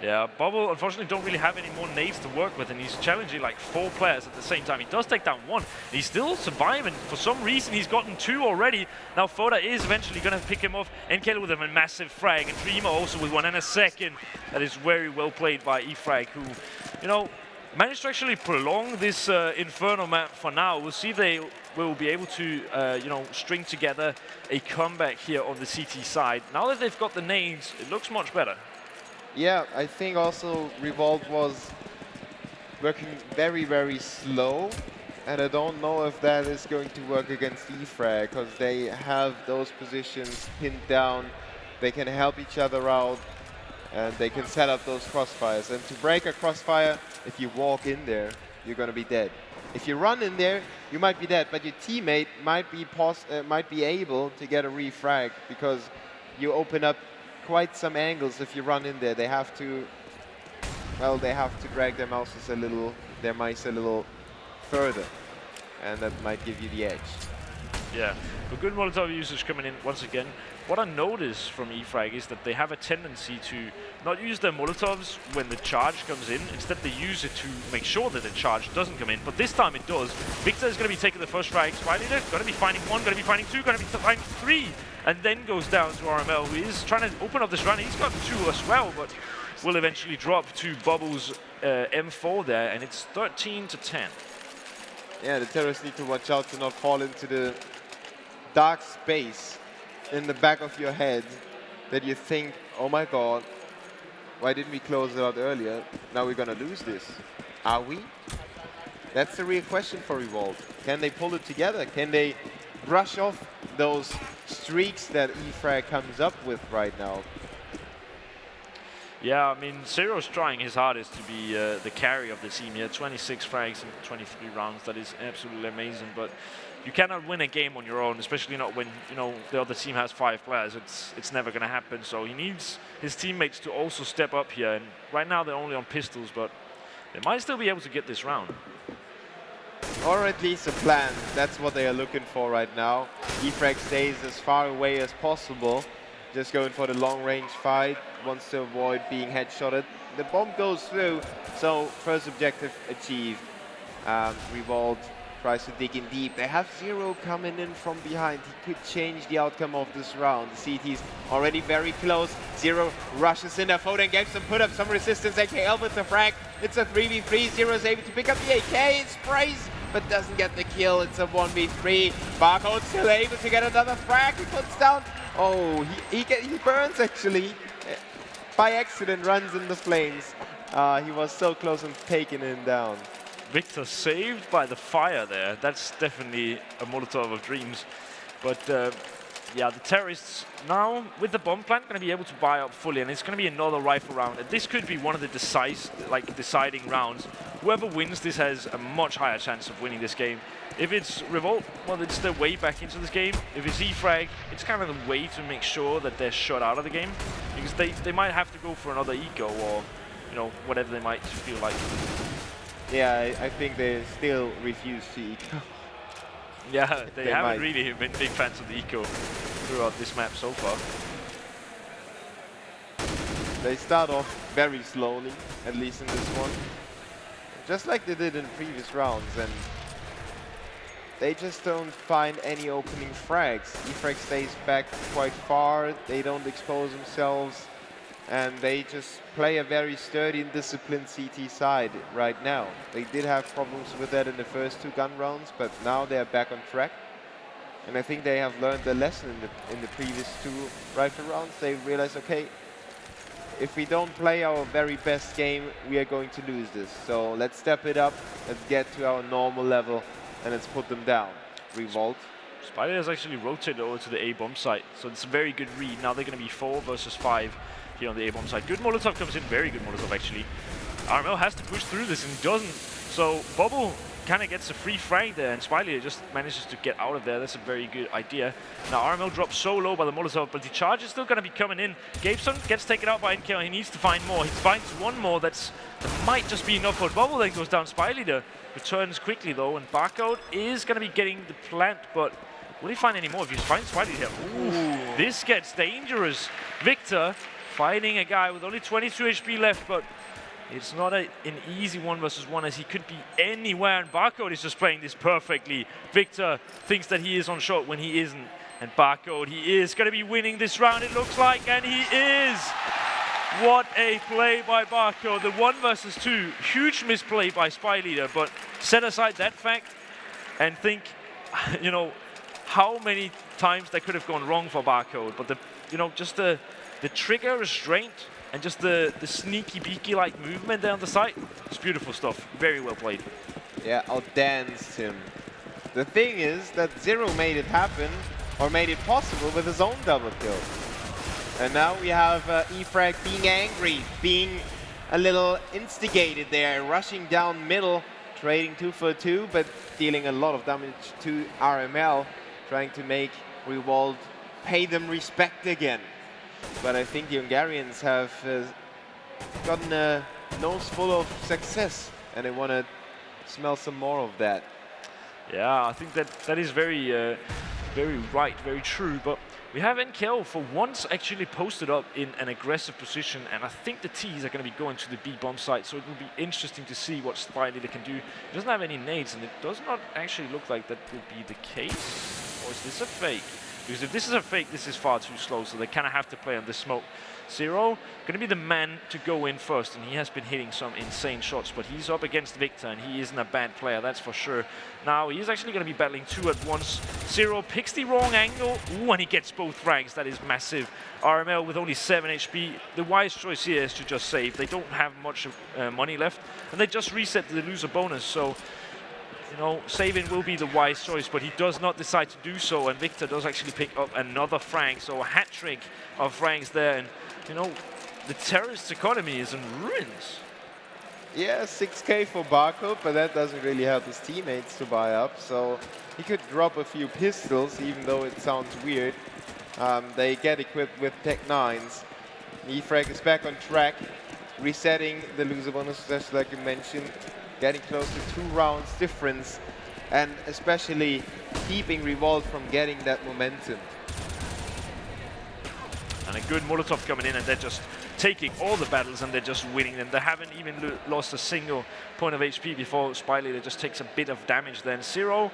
Yeah, Bubble unfortunately don't really have any more nades to work with, and he's challenging like 4 players at the same time. He does take down 1. He's still surviving. For some reason, he's gotten 2 already. Now Foda is eventually going to pick him off. Enkel with a massive frag, and Dreamer also with 1 and a second. That is very well played by E-Frag, who, you know, managed to actually prolong this Inferno map for now. We'll see if they will be able to, you know, string together a comeback here on the CT side. Now that they've got the nades, it looks much better. Yeah, I think also Revolte was working very, very slow, and I don't know if that is going to work against E-Frag, because they have those positions pinned down, they can help each other out, and they can set up those crossfires. And to break a crossfire, if you walk in there, you're going to be dead. If you run in there, you might be dead, but your teammate might be able to get a refrag, because you open up quite some angles if you run in there. They have to, well, they have to drag their mice a little further, and that might give you the edge. Yeah, but good Molotov users coming in once again. What I notice from E-Frag is that they have a tendency to not use their Molotovs when the charge comes in. Instead, they use it to make sure that the charge doesn't come in. But this time it does. Victor is going to be taking the first frag. Spider going to be finding 1, going to be finding 2, going to be finding 3. And then goes down to RML, who is trying to open up this run. He's got 2 as well, but will eventually drop to Bubbles M4 there. And it's 13-10. Yeah, the terrorists need to watch out to not fall into the dark space in the back of your head that you think, oh my god, why didn't we close it out earlier? Now we're going to lose this. Are we? That's the real question for Revolte. Can they pull it together? Can they brush off those streaks that E-Frag comes up with right now? Yeah, I mean, Zero's trying his hardest to be the carry of the team here. 26 frags in 23 rounds. That is absolutely amazing, but you cannot win a game on your own, especially not when, you know, the other team has 5 players. It's never going to happen. So he needs his teammates to also step up here. And right now they're only on pistols, but they might still be able to get this round. Or at least a plan. That's what they are looking for right now. E-Frag stays as far away as possible. Just going for the long-range fight. Wants to avoid being headshotted. The bomb goes through, so first objective achieved. Revolte tries to dig in deep. They have Zero coming in from behind. He could change the outcome of this round. The CT's already very close. Zero rushes in there. Foden gets some put up, some resistance. AKL with the frag. It's a 3v3. Zero's able to pick up the AK. It sprays, but doesn't get the kill. It's a 1v3. Barcode still able to get another frag. He puts down. Oh, he burns actually. By accident, runs in the flames. He was so close on taking him down. Victor saved by the fire there. That's definitely a Molotov of dreams. But yeah, the terrorists now with the bomb plant going to be able to buy up fully, and it's going to be another rifle round. And this could be one of the deciding rounds. Whoever wins this has a much higher chance of winning this game. If it's Revolt, well, it's their way back into this game. If it's E-Frag, it's kind of the way to make sure that they're shut out of the game, because they might have to go for another eco or, you know, whatever they might feel like. Yeah, I think they still refuse to eco. Yeah, they haven't really been big fans of the eco throughout this map so far. They start off very slowly, at least in this one. Just like they did in previous rounds, and they just don't find any opening frags. E-Frag stays back quite far, they don't expose themselves, and they just play a very sturdy and disciplined CT side right now. They did have problems with that in the first 2 gun rounds, but now they're back on track. And I think they have learned the lesson in the previous 2 rifle rounds. They realized, okay, if we don't play our very best game, we are going to lose this. So let's step it up, let's get to our normal level, and let's put them down. Revolt. Spider has actually rotated over to the A-bomb site, so it's a very good read. Now they're going to be 4 versus 5 here on the A-bomb site. Good Molotov comes in, very good Molotov actually. RML has to push through this and doesn't. So Bubble kind of gets a free frag there, and Spiley just manages to get out of there. That's a very good idea. Now RML drops so low by the Molotov, but the charge is still going to be coming in. Gabeson gets taken out by NK. He needs to find more. He finds 1 more that might just be enough for Bubble. Then goes down. Spiley there returns quickly though, and Barcode is going to be getting the plant, but will he find any more? If he finds Spiley here, ooh, this gets dangerous. Victor fighting a guy with only 22 HP left, but it's not an easy 1v1 as he could be anywhere, and Barcode is just playing this perfectly. Victor thinks that he is on shot when he isn't, and Barcode, he is going to be winning this round, it looks like, and he is! What a play by Barcode. The 1v2, huge misplay by Spy Leader, but set aside that fact and think, you know, how many times that could have gone wrong for Barcode, but just the trigger restraint and just the sneaky beaky like movement there on the side, it's beautiful stuff. Very well played. Yeah, outdanced him. The thing is that Zero made it happen, or made it possible with his own double kill. And now we have E-Frag being angry, being a little instigated there, rushing down middle, trading 2 for 2, but dealing a lot of damage to RML, trying to make Revolte pay them respect again. But I think the Hungarians have gotten a nose full of success, and they want to smell some more of that. Yeah, I think that is very, very right, very true. But we have NKL for once actually posted up in an aggressive position, and I think the T's are going to be going to the B bomb site, so it will be interesting to see what Spy Leader can do. He doesn't have any nades, and it does not actually look like that will be the case. Or is this a fake? Because if this is a fake, this is far too slow, so they kind of have to play on the smoke. Zero, going to be the man to go in first, and he has been hitting some insane shots, but he's up against Victor, and he isn't a bad player, that's for sure. Now, he's actually going to be battling 2 at once. Zero picks the wrong angle, ooh, and he gets both frags, that is massive. RML with only 7 HP, the wise choice here is to just save. They don't have much money left, and they just reset the loser bonus, so you know, saving will be the wise choice, but he does not decide to do so, and Victor does actually pick up another frag, so a hat trick of frags there, and you know, the terrorist economy is in ruins. Yeah, 6k for Barcode, but that doesn't really help his teammates to buy up, so he could drop a few pistols, even though it sounds weird. They get equipped with Tech 9s. E-Frag is back on track, resetting the loser bonus, just like you mentioned, getting close to 2 rounds difference, and especially keeping Revolte from getting that momentum. And a good Molotov coming in, and they're just taking all the battles and they're just winning them. They haven't even lost a single point of HP before Spy Leader just takes a bit of damage then. Zero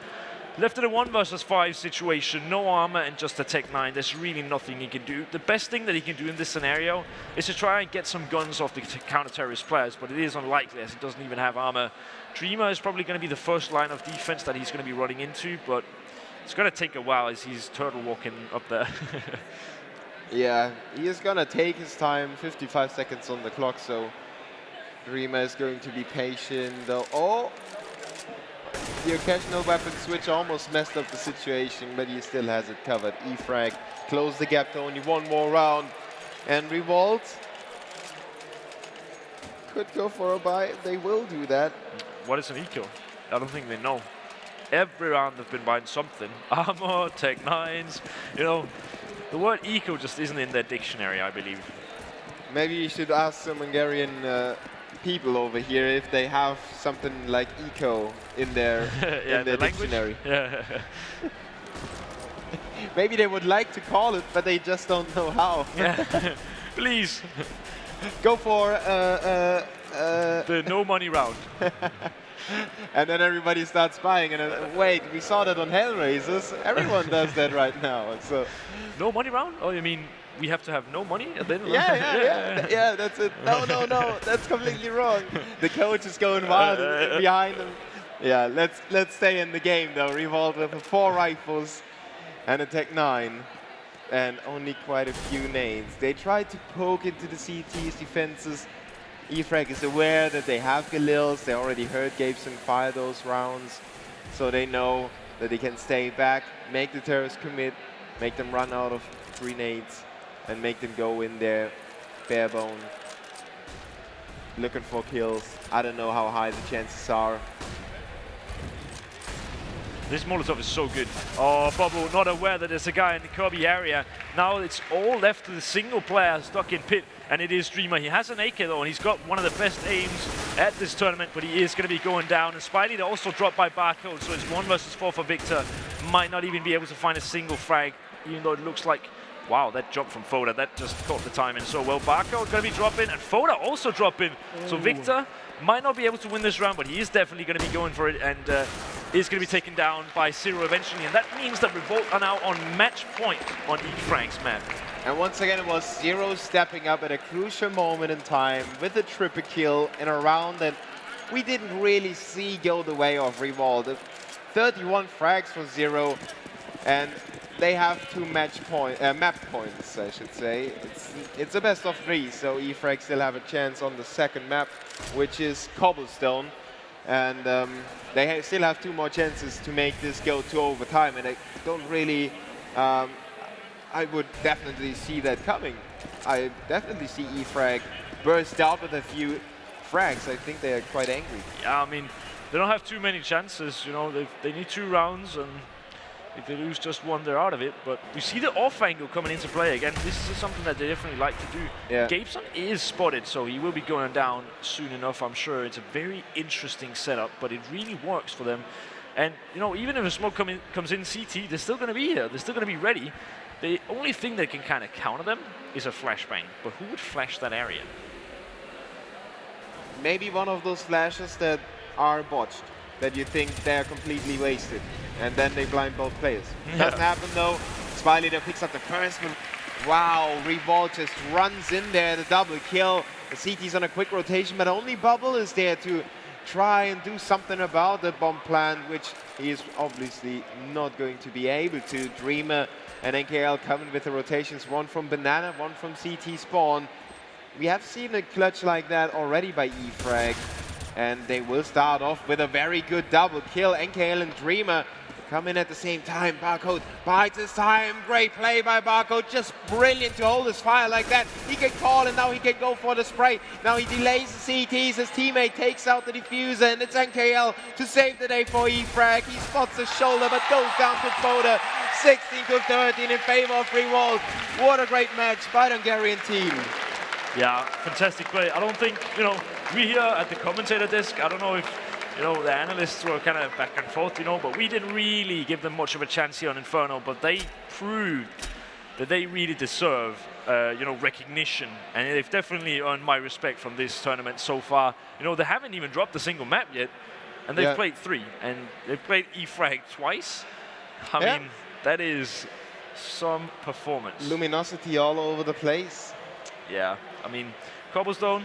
left in a 1 versus 5 situation, no armor and just a Tech 9. There's really nothing he can do. The best thing that he can do in this scenario is to try and get some guns off the counter-terrorist players, but it is unlikely as he doesn't even have armor. Dreamer is probably going to be the first line of defense that he's going to be running into, but it's going to take a while as he's turtle walking up there. Yeah, he is going to take his time, 55 seconds on the clock, so Dreamer is going to be patient. Though. Oh, the occasional weapon switch almost messed up the situation, but he still has it covered. E-Frag closed the gap to only 1 more round, and Revolte could go for a buy. They will do that. What is an eco? I don't think they know. Every round they've been buying something. Armor, Tech 9s, you know. The word eco just isn't in their dictionary, I believe. Maybe you should ask some Hungarian people over here if they have something like eco in their, yeah, in their dictionary. Yeah. Maybe they would like to call it, but they just don't know how. Yeah. Please. Go for the no money round. And then everybody starts buying, and then, wait, we saw that on Hellraisers. Everyone does that right now. So no money round? Oh, you mean we have to have no money? And then yeah, that's it. No, that's completely wrong. The coach is going wild behind him. Yeah, let's stay in the game though. Revolte with 4 rifles and a Tech 9, and only quite a few nades. They tried to poke into the CT's defenses. E-Frag is aware that they have Galils. They already heard Gabeson fire those rounds, so they know that they can stay back, make the terrorists commit, make them run out of grenades, and make them go in there barebone, looking for kills. I don't know how high the chances are. This Molotov is so good. Oh, Bubble not aware that there's a guy in the Kirby area. Now it's all left to the single player stuck in pit, and it is Dreamer. He has an AK though, and he's got one of the best aims at this tournament, but he is going to be going down. And Spy Leader also dropped by Barcode, so it's 1 versus 4 for Victor. Might not even be able to find a single frag, even though it looks like Wow, that jump from Foda, that just caught the timing so well. Barco going to be dropping, and Foda also dropping. So Victor might not be able to win this round, but he is definitely going to be going for it, and is going to be taken down by Zero eventually. And that means that Revolte are now on match point on E-Frag's map. And once again, it was Zero stepping up at a crucial moment in time with a triple kill in a round that we didn't really see go the way of Revolte. 31 frags for Zero, and they have 2 map points, I should say. It's a best of 3, so E-Frag still have a chance on the second map, which is Cobblestone. And they still have 2 more chances to make this go to overtime, and I don't really... I would definitely see that coming. I definitely see E-Frag burst out with a few frags. I think they are quite angry. Yeah, I mean, they don't have too many chances. You know, they need 2 rounds, and if they lose just 1, they're out of it. But we see the off angle coming into play again. This is something that they definitely like to do. Yeah. Gabeson is spotted, so he will be going down soon enough, I'm sure. It's a very interesting setup, but it really works for them. And, you know, even if a smoke comes in CT, they're still going to be here. They're still going to be ready. The only thing that can kind of counter them is a flashbang. But who would flash that area? Maybe one of those flashes that are botched, that you think they're completely wasted, and then they blind both players. Yeah. Doesn't happen though. Spy Leader picks up the first one. Wow, Revolte just runs in there, the double kill. The CT's on a quick rotation, but only Bubble is there to try and do something about the bomb plan, which he is obviously not going to be able to. Dreamer and NKL coming with the rotations, 1 from Banana, 1 from CT spawn. We have seen a clutch like that already by E-Frag, and they will start off with a very good double kill. NKL and Dreamer come in at the same time. Barcode bites his time. Great play by Barcode. Just brilliant to hold his fire like that. He can call, and now he can go for the spray. Now he delays the CTs. His teammate takes out the diffuser, and it's NKL to save the day for E-Frag. He spots the shoulder, but goes down to Foda. 16-13 in favor of Revolte. What a great match by the Hungarian team. Yeah, fantastic play. I don't think, you know, we here at the commentator desk, I don't know if, you know, the analysts were kind of back and forth, you know, but we didn't really give them much of a chance here on Inferno, but they proved that they really deserve, you know, recognition, and they've definitely earned my respect from this tournament so far. You know, they haven't even dropped a single map yet, and they've played 3, and they've played E-Frag twice. I mean, that is some performance. Luminosity all over the place. Yeah, I mean, Cobblestone,